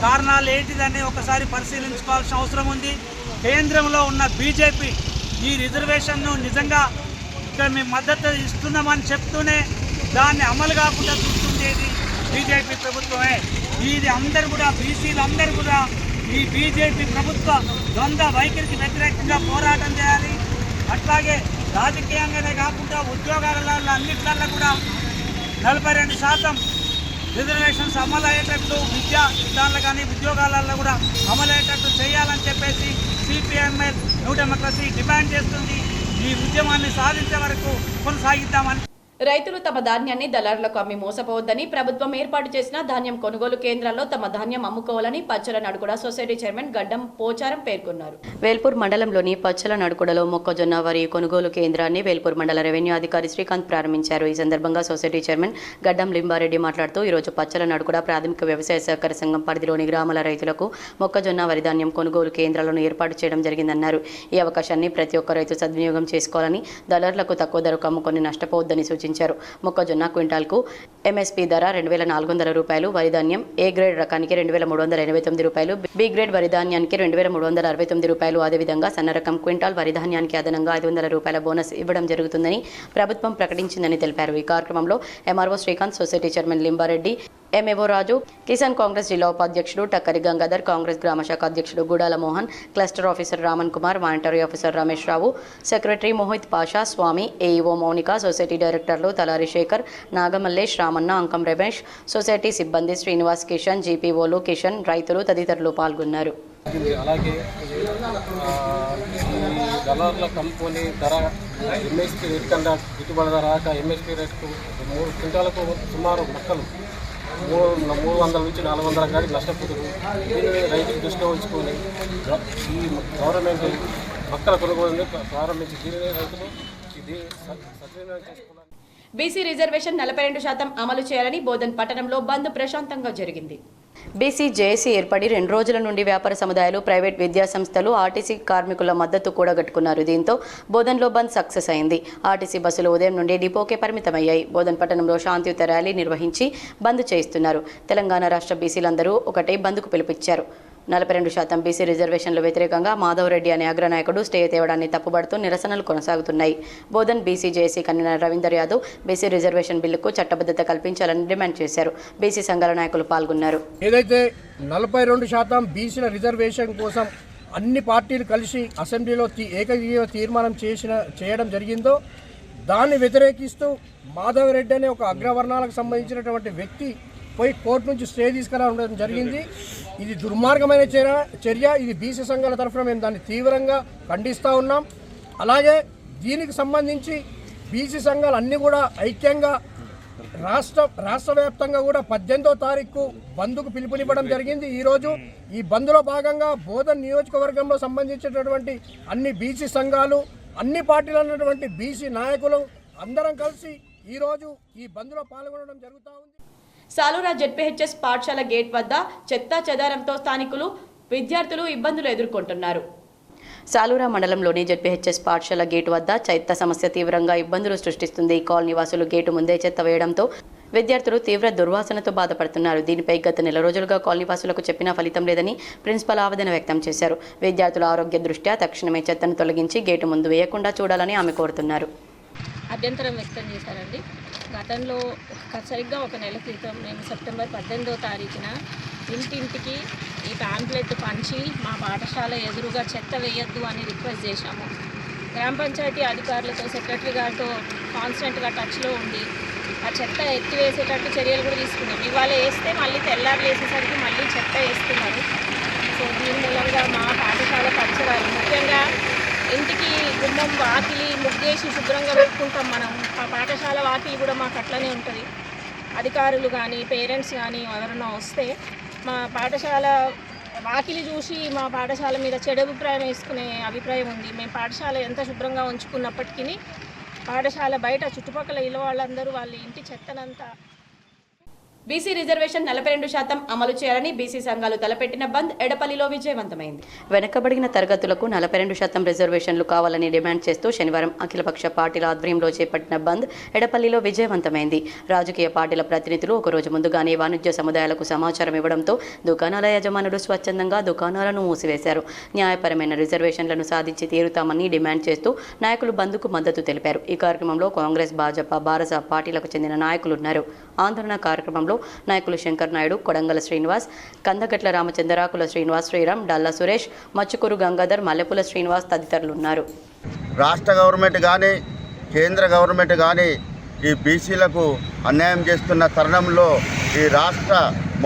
కారణాలు ఏంటిదని ఒకసారి పరిశీలించుకోవాల్సిన అవసరం ఉంది. కేంద్రంలో ఉన్న బీజేపీ ఈ రిజర్వేషన్ను నిజంగా ఇక్కడ మేము మద్దతు ఇస్తున్నామని చెప్తూనే దాన్ని అమలు కాకుండా చూస్తుండేది బీజేపీ ప్రభుత్వమే. ఇది అందరూ కూడా బీసీలు అందరూ కూడా ఈ బీజేపీ ప్రభుత్వ ద్వంద్వ వైఖరికి వ్యతిరేకంగా పోరాటం చేయాలి. అట్లాగే రాజకీయంగానే కాకుండా ఉద్యోగాలలో అన్నిట్లలో కూడా 42% రిజర్వేషన్స్ అమలు అయ్యేటట్టు, విద్యా విధానాలు కానీ ఉద్యోగాలలో కూడా అమలు అయ్యేటట్టు చేయాలని చెప్పేసి సిపిఐఎంఎల్ న్యూ డెమోక్రసీ డిమాండ్ చేస్తుంది. ఈ ఉద్యమాన్ని సాధించే వరకు కొనసాగిద్దామని రైతులు తమ ధాన్యాన్ని దళారులకు అమ్మి మోసపోవద్దని, ప్రభుత్వం ఏర్పాటు చేసిన ధాన్యం కొనుగోలు కేంద్రాల్లో తమ ధాన్యం అమ్ముకోవాలని పచ్చల నడుకుడ సొసైటీ చైర్మన్ గడ్డం పోచారం పేర్కొన్నారు. వేల్పూర్ మండలంలోని పచ్చల నడుకుడలో మొక్కజొన్న వరి కొనుగోలు కేంద్రాన్ని వేల్పూర్ మండల రెవెన్యూ అధికారి శ్రీకాంత్ ప్రారంభించారు. ఈ సందర్భంగా సొసైటీ చైర్మన్ గడ్డం లింబారెడ్డి మాట్లాడుతూ ఈరోజు పచ్చల నడుకుడ ప్రాథమిక వ్యవసాయ సహకార సంఘం పరిధిలోని గ్రామాల రైతులకు మొక్కజొన్న వరి ధాన్యం కొనుగోలు కేంద్రాలను ఏర్పాటు చేయడం జరిగిందన్నారు. ఈ అవకాశాన్ని ప్రతి ఒక్క రైతు సద్వినియోగం చేసుకోవాలని, దళారులకు తక్కువ ధరకు అమ్ముకొని నష్టపోవద్దని సూచించారు. మొక్కజొన్న క్వింటాల్కు ఎంఎస్పీ ధర 2,400 రూపాయలు, వరి ధాన్యం ఏ గ్రేడ్ రకానికి 2,389 రూపాయలు, బి గ్రేడ్ వరి ధాన్యానికి 2,369 రూపాయలు. అదేవిధంగా సన్న రకం క్వింటాల్ వరి ధాన్యానికి అదనంగా 500 రూపాయల బోనస్ ఇవ్వడం జరుగుతుందని ప్రభుత్వం ప్రకటించిందని తెలిపారు. ఈ కార్యక్రమంలో MRO Srikanth, society chairman Limbareddy, MAO Raju, Kisan Congress జిల్లా ఉపాధ్యక్షుడు టక్కరి గంగాధర్, కాంగ్రెస్ గ్రామ శాఖ అధ్యక్షుడు Gudala Mohan, cluster officer Raman Kumar, monitory officer Ramesh Rao, secretary Mohit Pasha, Swamy, AEO Mounika, society డైరెక్టర్లు తలారి శేఖర్, నాగమల్లేష్, రామన్న, అంకం రమేష్, సొసైటీ సిబ్బంది శ్రీనివాస్, కిషన్, జీపీఓలు, కిషన్, రైతులు తదితరులు పాల్గొన్నారు. అలాగే దళారుల కంపెనీ ధర ఎంఎస్పీ రేట్ కన్నా గిట్టుబడి ధర రాక ఎంఎస్పీ రేట్కు 3 క్వింటాలకు సుమారు మొక్కలు 300 నుంచి 400 కాడికి నష్టపోతుంది. దీన్ని రైతులు దృష్టిలో ఉంచుకొని ఈ గవర్నమెంట్ మొక్కల కొనుగోలుని ప్రారంభించి దీనిని రైతులు సద్వినియోగం చేసుకున్నారు. బీసీ రిజర్వేషన్ 42% అమలు చేయాలని బోధన్ పట్టణంలో బంద్ ప్రశాంతంగా జరిగింది. బీసీ జేఏసీ ఏర్పడి 2 రోజుల నుండి వ్యాపార సముదాయాలు, ప్రైవేట్ విద్యాసంస్థలు, ఆర్టీసీ కార్మికుల మద్దతు కూడగట్టుకున్నారు. దీంతో బోధన్లో బంద్ సక్సెస్ అయింది. ఆర్టీసీ బస్సులు ఉదయం నుండి డిపోకే పరిమితమయ్యాయి. బోధన్ పట్టణంలో శాంతియుత ర్యాలీ నిర్వహించి బంద్ చేయిస్తున్నారు. తెలంగాణ రాష్ట్ర బీసీలందరూ ఒకటే బంద్కు పిలుపిచ్చారు. 42% బీసీ రిజర్వేషన్లు వ్యతిరేకంగా మాధవరెడ్డి అనే అగ్రనాయకుడు స్టే తేవడాన్ని తప్పుబడుతూ నిరసనలు కొనసాగుతున్నాయి. Bodhan BC JAC convener Ravinder Yadav BC reservation బిల్లుకు చట్టబద్ధత కల్పించాలని డిమాండ్ చేశారు. బీసీ సంఘాల నాయకులు పాల్గొన్నారు. ఏదైతే 42% బీసీల రిజర్వేషన్ కోసం అన్ని పార్టీలు కలిసి అసెంబ్లీలో ఏకగ్రీవ తీర్మానం చేయడం జరిగిందో దాన్ని వ్యతిరేకిస్తూ మాధవరెడ్డి అనే ఒక అగ్రవర్ణాలకు సంబంధించినటువంటి వ్యక్తి పోయి కోర్టు నుంచి స్టే తీసుకురావడం జరిగింది. ఇది దుర్మార్గమైన చర్య. ఇది బీసీ సంఘాల తరఫున మేము దాన్ని తీవ్రంగా ఖండిస్తూ ఉన్నాం. అలాగే దీనికి సంబంధించి బీసీ సంఘాలు అన్నీ కూడా ఐక్యంగా రాష్ట్ర వ్యాప్తంగా కూడా 18వ తారీఖు బంద్కు పిలుపునివ్వడం జరిగింది. ఈరోజు ఈ బంద్లో భాగంగా బోధన్ నియోజకవర్గంలో సంబంధించినటువంటి అన్ని బీసీ సంఘాలు, అన్ని పార్టీలు ఉన్నటువంటి బీసీ నాయకులు అందరం కలిసి ఈరోజు ఈ బంద్లో పాల్గొనడం జరుగుతూ ఉంది. సాలూరా జెడ్పీహెచ్ఎస్ పాఠశాల గేట్ వద్ద చెత్తా చెదారంతో స్థానికులు, విద్యార్థులు ఇబ్బందులు ఎదుర్కొంటున్నారు. సాలూరా మండలంలోని జెడ్పీహెచ్ఎస్ పాఠశాల గేటు వద్ద చెత్త సమస్య తీవ్రంగా ఇబ్బందులు సృష్టిస్తుంది. కాలనీ వాసులు గేటు ముందే చెత్త వేయడంతో విద్యార్థులు తీవ్ర దుర్వాసనతో బాధపడుతున్నారు. దీనిపై గత నెల రోజులుగా కాలనీ వాసులకు చెప్పినా ఫలితం లేదని ప్రిన్సిపల్ ఆవేదన వ్యక్తం చేశారు. విద్యార్థుల ఆరోగ్య దృష్ట్యా తక్షణమే చెత్తను తొలగించి గేటు ముందు వేయకుండా చూడాలని ఆమె కోరుతున్నారు. అభ్యంతరం వ్యక్తం చేశారండి. గతంలో సరిగ్గా ఒక నెల క్రితం మేము సెప్టెంబర్ 18వ తారీఖున ఇంటింటికి ఈ ప్యాంప్లెట్ పంచి మా పాఠశాల ఎదురుగా చెత్త వేయొద్దు అని రిక్వెస్ట్ చేశాము. గ్రామ పంచాయతీ అధికారులతో, సెక్రటరీ గారితో కాన్స్టెంట్గా టచ్లో ఉండి ఆ చెత్త ఎత్తివేసేటట్టు చర్యలు కూడా తీసుకున్నాం. ఇవాళ వేస్తే మళ్ళీ తెల్లారు వేసేసరికి మళ్ళీ చెత్త వేస్తున్నారు. సో దీని మూలంగా మా పాఠశాల పరిసరాలు, ముఖ్యంగా ఇంటికి గుమ్మం వాకిలి ముగ్గేసి శుభ్రంగా పెట్టుకుంటాం మనం. ఆ పాఠశాల వాకిలి కూడా మాకు అట్లనే ఉంటుంది. అధికారులు కానీ పేరెంట్స్ కానీ ఎవరైనా వస్తే మా పాఠశాల వాకిలి చూసి మా పాఠశాల మీద చెడు అభిప్రాయం వేసుకునే అభిప్రాయం ఉంది. మేము పాఠశాల ఎంత శుభ్రంగా ఉంచుకున్నప్పటికీ పాఠశాల బయట చుట్టుపక్కల ఇళ్ళ వాళ్ళందరూ వాళ్ళ ఇంటి చెత్తనంతా. బీసీ రిజర్వేషన్ 42% అమలు చేయాలని బీసీ సంఘాలు తలపెట్టిన బంద్ ఎడపల్లిలో విజయవంతమైంది. వెనుకబడిన తరగతులకు 42% రిజర్వేషన్లు కావాలని డిమాండ్ చేస్తూ శనివారం అఖిలపక్ష పార్టీల ఆధ్వర్యంలో చేపట్టిన బంద్ ఎడపల్లిలో విజయవంతమైంది. రాజకీయ పార్టీల ప్రతినిధులు ఒకరోజు ముందుగానే వాణిజ్య సముదాయాలకు సమాచారం ఇవ్వడంతో దుకాణాల యజమానులు స్వచ్ఛందంగా దుకాణాలను మూసివేశారు. న్యాయపరమైన రిజర్వేషన్లను సాధించి తీరుతామని డిమాండ్ చేస్తూ నాయకులు బంద్కు మద్దతు తెలిపారు. ఈ కార్యక్రమంలో కాంగ్రెస్, భాజపా, భారత పార్టీలకు చెందిన నాయకులున్నారు. ఆందోళన కార్యక్రమంలో నాయకులు శంకర్ నాయుడు, కొడంగల శ్రీనివాస్, కందగట్ల రామచంద్రాకుల శ్రీనివాస్, శ్రీరామ్, డల్లా సురేష్, మచ్చుకూరు గంగాధర్, మల్లెపుల శ్రీనివాస్ తదితరులు ఉన్నారు. రాష్ట్ర గవర్నమెంట్ కానీ కేంద్ర గవర్నమెంట్ కానీ ఈ బీసీలకు అన్యాయం చేస్తున్న తరుణంలో ఈ రాష్ట్ర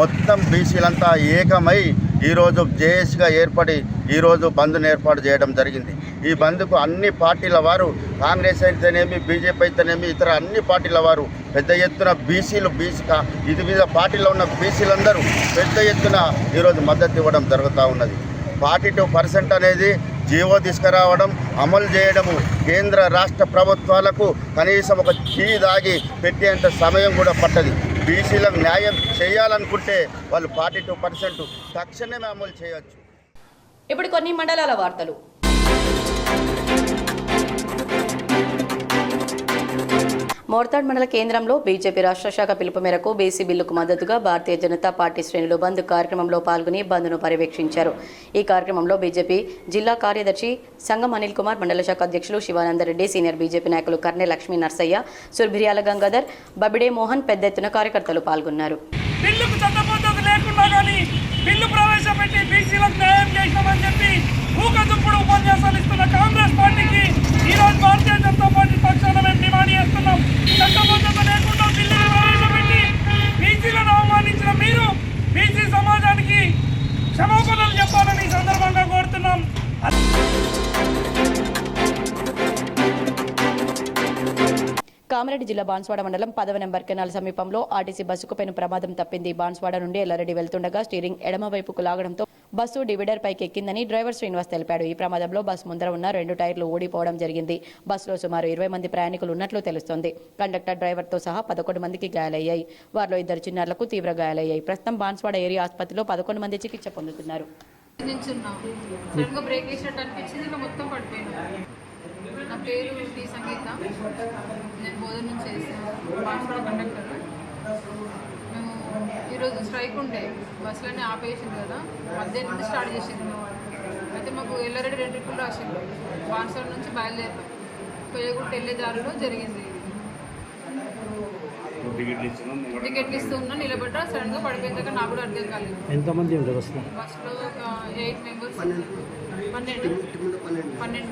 మొత్తం బీసీలంతా ఏకమై ఈరోజు జేఏసీగా ఏర్పడి ఈరోజు బంద్ను ఏర్పాటు చేయడం జరిగింది. ఈ బంద్కు అన్ని పార్టీల వారు, కాంగ్రెస్ అయితేనేమి, బీజేపీ అయితేనేమి, ఇతర అన్ని పార్టీల వారు పెద్ద ఎత్తున బీసీలు, వివిధ పార్టీలో ఉన్న బీసీలందరూ పెద్ద ఎత్తున ఈరోజు మద్దతు ఇవ్వడం జరుగుతూ ఉన్నది. 42% అనేది జీవో తీసుకురావడం, అమలు చేయడము కేంద్ర రాష్ట్ర ప్రభుత్వాలకు కనీసం ఒక టీ దాగి పెట్టేంత సమయం కూడా పట్టదు. బీసీలకు న్యాయం చేయాలనుకుంటే వాళ్ళు 42% తక్షణమే అమలు చేయవచ్చు. ఇప్పుడు కొన్ని మండలాల వార్తలు. మోర్తాడ్ మండల కేంద్రంలో బీజేపీ రాష్ట్ర శాఖ పిలుపు మేరకు బీసీ బిల్లుకు మద్దతుగా భారతీయ జనతా పార్టీ శ్రేణులు బంద్ కార్యక్రమంలో పాల్గొని బంద్ను పర్యవేక్షించారు. ఈ కార్యక్రమంలో బీజేపీ జిల్లా కార్యదర్శి సంగం అనిల్ కుమార్, మండల శాఖ అధ్యక్షులు శివానందరెడ్డి, సీనియర్ బీజేపీ నాయకులు కర్నె లక్ష్మీ నర్సయ్య, సుర్భిర్యాల గంగాధర్, బబిడే మోహన్ పెద్ద ఎత్తున కార్యకర్తలు పాల్గొన్నారు. బిల్లు ప్రవేశపెట్టి బీసీలకు న్యాయం చేసినామని చెప్పి ఊకదుప్పుడు ఉపన్యాసాలు ఇస్తున్న కాంగ్రెస్ పార్టీకి ఈరోజు భారతీయ జనతా పార్టీ పక్షాన మేము డిమాండ్ చేస్తున్నాం. చట్టబద్ధత లేకుండా బిల్లును ప్రవేశపెట్టి బీసీలను అవమానించిన మీరు బీసీ సమాజానికి క్షమాపణలు చెప్పాలని ఈ సందర్భంగా కోరుతున్నాం. కామారెడ్డి జిల్లా బాన్స్వాడ మండలం 10వ నెంబర్ కెనాల్ సమీపంలో ఆర్టీసీ బస్సుకు పెను ప్రమాదం తప్పింది. బాన్స్వాడ నుండి ఎల్లారెడ్డి వెళ్తుండగా స్టీరింగ్ ఎడమ వైపుకు లాగడంతో బస్సు డివైడర్ పైకి ఎక్కిందని డ్రైవర్ శ్రీనివాస్ తెలిపాడు. ఈ ప్రమాదంలో బస్సు ముందర ఉన్న 2 టైర్లు ఊడిపోవడం జరిగింది. బస్సులో సుమారు 20 మంది ప్రయాణికులు ఉన్నట్లు తెలుస్తోంది. కండక్టర్, డ్రైవర్తో సహా 11 మందికి గాయాలయ్యాయి. వారిలో 2 చిన్నారులకు తీవ్ర గాయాలయ్యాయి. ప్రస్తుతం బాన్స్వాడ ఏరియా ఆసుపత్రిలో 11 మంది చికిత్స పొందుతున్నారు. నా పేరు టీ సంగీత, నేను బోధన నుంచి చేస్తాను, బాన్స్వాడ కండక్టర్. మేము ఈరోజు స్ట్రైక్ ఉండే బస్సులన్నీ ఆపేసింది కదా, మధ్యాహ్నం నుండి స్టార్ట్ చేసింది. అయితే మాకు ఎల్లారెడ్డి 2 ట్రిప్పులు రాసింది. బాన్స్వాడ నుంచి బయలుదేరాం, కొయ్యగుట్ట వెళ్ళే దారిలో జరిగింది. టికెట్లు ఇస్తున్నా నిలబడ్డా, సడన్గా పడిపోయిందాక నాకు కూడా అర్థం కాలేదు. ఎంతమంది ఉంటారు బస్సులో? బస్సులో ఒక 8 మెంబర్స్, 12.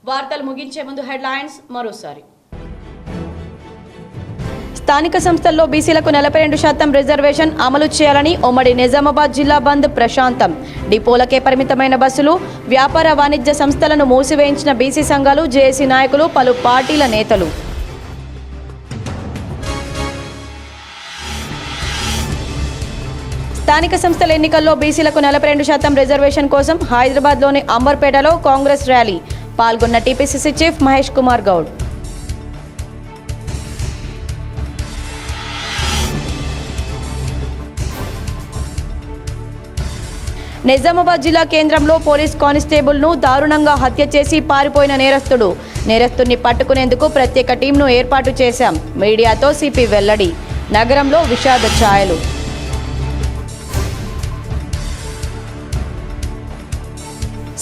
వార్తలు ముగించే ముందు హెడ్లైన్స్ మరోసారి. స్థానిక సంస్థల్లో బీసీలకు 42% రిజర్వేషన్ అమలు చేయాలని ఉమ్మడి నిజామాబాద్ జిల్లా బంద్ ప్రశాంతం. డిపోలకే పరిమితమైన బస్సులు, వ్యాపార వాణిజ్య సంస్థలను మూసివేయించిన బీసీ సంఘాలు, జేఏసీ నాయకులు, పలు పార్టీల నేతలు. స్థానిక సంస్థల ఎన్నికల్లో బీసీలకు 42% రిజర్వేషన్ కోసం హైదరాబాద్లోని అంబర్పేటలో కాంగ్రెస్ ర్యాలీ. పాల్గొన్న టీపీసీసీ చీఫ్ మహేష్ కుమార్ గౌడ్. నిజామాబాద్ జిల్లా కేంద్రంలో పోలీస్ కానిస్టేబుల్ను దారుణంగా హత్య చేసి పారిపోయిన నేరస్తుడిని పట్టుకునేందుకు ప్రత్యేక టీంను ఏర్పాటు చేశాం. మీడియాతో సిపి వెల్లడి. నగరంలో విషాద ఛాయలు.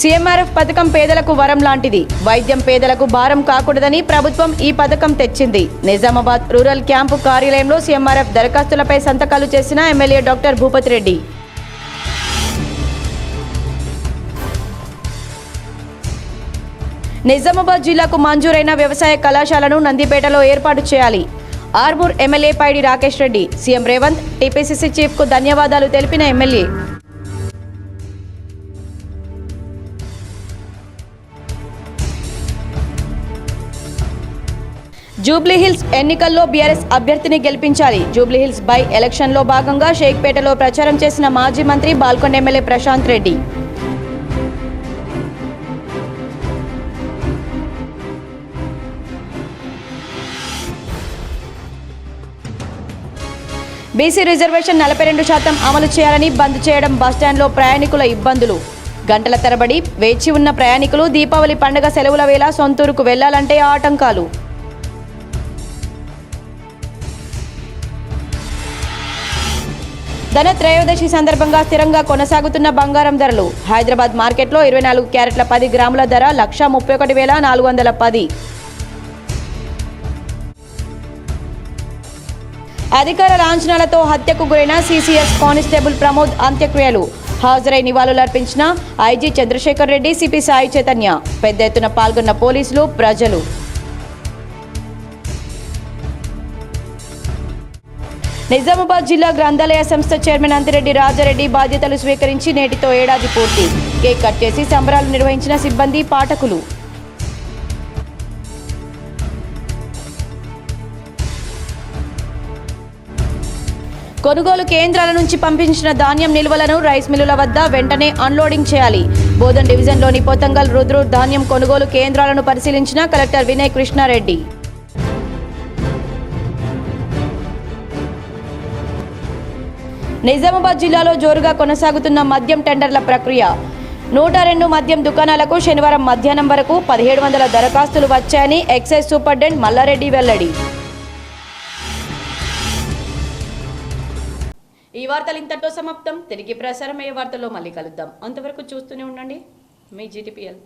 సీఎంఆర్ఎఫ్ పథకం పేదలకు వరం లాంటిది. వైద్యం పేదలకు భారం కాకూడదని ప్రభుత్వం ఈ పథకం తెచ్చింది. నిజామాబాద్ రూరల్ క్యాంపు కార్యాలయంలో సీఎంఆర్ఎఫ్ దరఖాస్తులపై సంతకాలు చేసిన ఎమ్మెల్యే డాక్టర్ భూపతి రెడ్డి. నిజామాబాద్ జిల్లాకు మంజూరైన వ్యవసాయ కళాశాలను నందిపేటలో ఏర్పాటు చేయాలి. ఆర్మూర్ ఎమ్మెల్యే పైడి రాకేష్ రెడ్డి. సీఎం రేవంత్, టీపీసీసీ చీఫ్కు ధన్యవాదాలు తెలిపిన ఎమ్మెల్యే. జూబ్లీహిల్స్ ఎన్నికల్లో బీఆర్ఎస్ అభ్యర్థిని గెలిపించాలి. జూబ్లీహిల్స్ బై ఎలక్షన్లో భాగంగా షేక్పేటలో ప్రచారం చేసిన మాజీ మంత్రి Balkonda MLA Prashanth Reddy. BC reservation 42% అమలు చేయాలని బంద్ చేయడం, బస్టాండ్లో ప్రయాణికుల ఇబ్బందులు. గంటల తరబడి వేచి ఉన్న ప్రయాణికులు దీపావళి పండుగ సెలవుల వేళ సొంతూరుకు వెళ్లాలంటే ఆటంకాలు. ధనత్రయోదశి సందర్భంగా స్థిరంగా కొనసాగుతున్న బంగారం ధరలు. హైదరాబాద్ మార్కెట్లో 24 క్యారెట్ల 10 గ్రాముల ధర 131,410. అధికార లాంఛనాలతో హత్యకు గురైన సీసీఎస్ కానిస్టేబుల్ ప్రమోద్ అంత్యక్రియలు. హాజరై నివాళులర్పించిన ఐజీ చంద్రశేఖర్ రెడ్డి, సిపి సాయి చైతన్య. పెద్ద ఎత్తున పాల్గొన్న పోలీసులు, ప్రజలు. నిజామాబాద్ జిల్లా గ్రంథాలయ సంస్థ చైర్మన్ అంతిరెడ్డి రాజారెడ్డి బాధ్యతలు స్వీకరించి నేటితో ఏడాది పూర్తి. కేక్ కట్ చేసి సంబరాలు నిర్వహించిన సిబ్బంది, పాఠకులు. కొనుగోలు కేంద్రాల నుంచి పంపించిన ధాన్యం నిల్వలను రైస్ మిల్లుల వద్ద వెంటనే అన్లోడింగ్ చేయాలి. బోధన్ డివిజన్లోని పోతంగల్, రుద్రూర్ ధాన్యం కొనుగోలు కేంద్రాలను పరిశీలించిన కలెక్టర్ వినయ్ కృష్ణారెడ్డి. నిజామాబాద్ జిల్లాలో జోరుగా కొనసాగుతున్న మద్యం టెండర్ల ప్రక్రియ. 102 మద్యం దుకాణాలకు శనివారం మధ్యాహ్నం వరకు 1700 దరఖాస్తులు వచ్చాయని ఎక్సైజ్ సూపరింటెండెంట్ మల్లారెడ్డి వెల్లడి. ఈ వార్తలు ఇంతటితో సమాప్తం. తిరిగి ప్రసారమయ్యే వార్తల్లో మళ్ళీ కలుద్దాం. అంతవరకు చూస్తూనే ఉండండి మీ GTPL.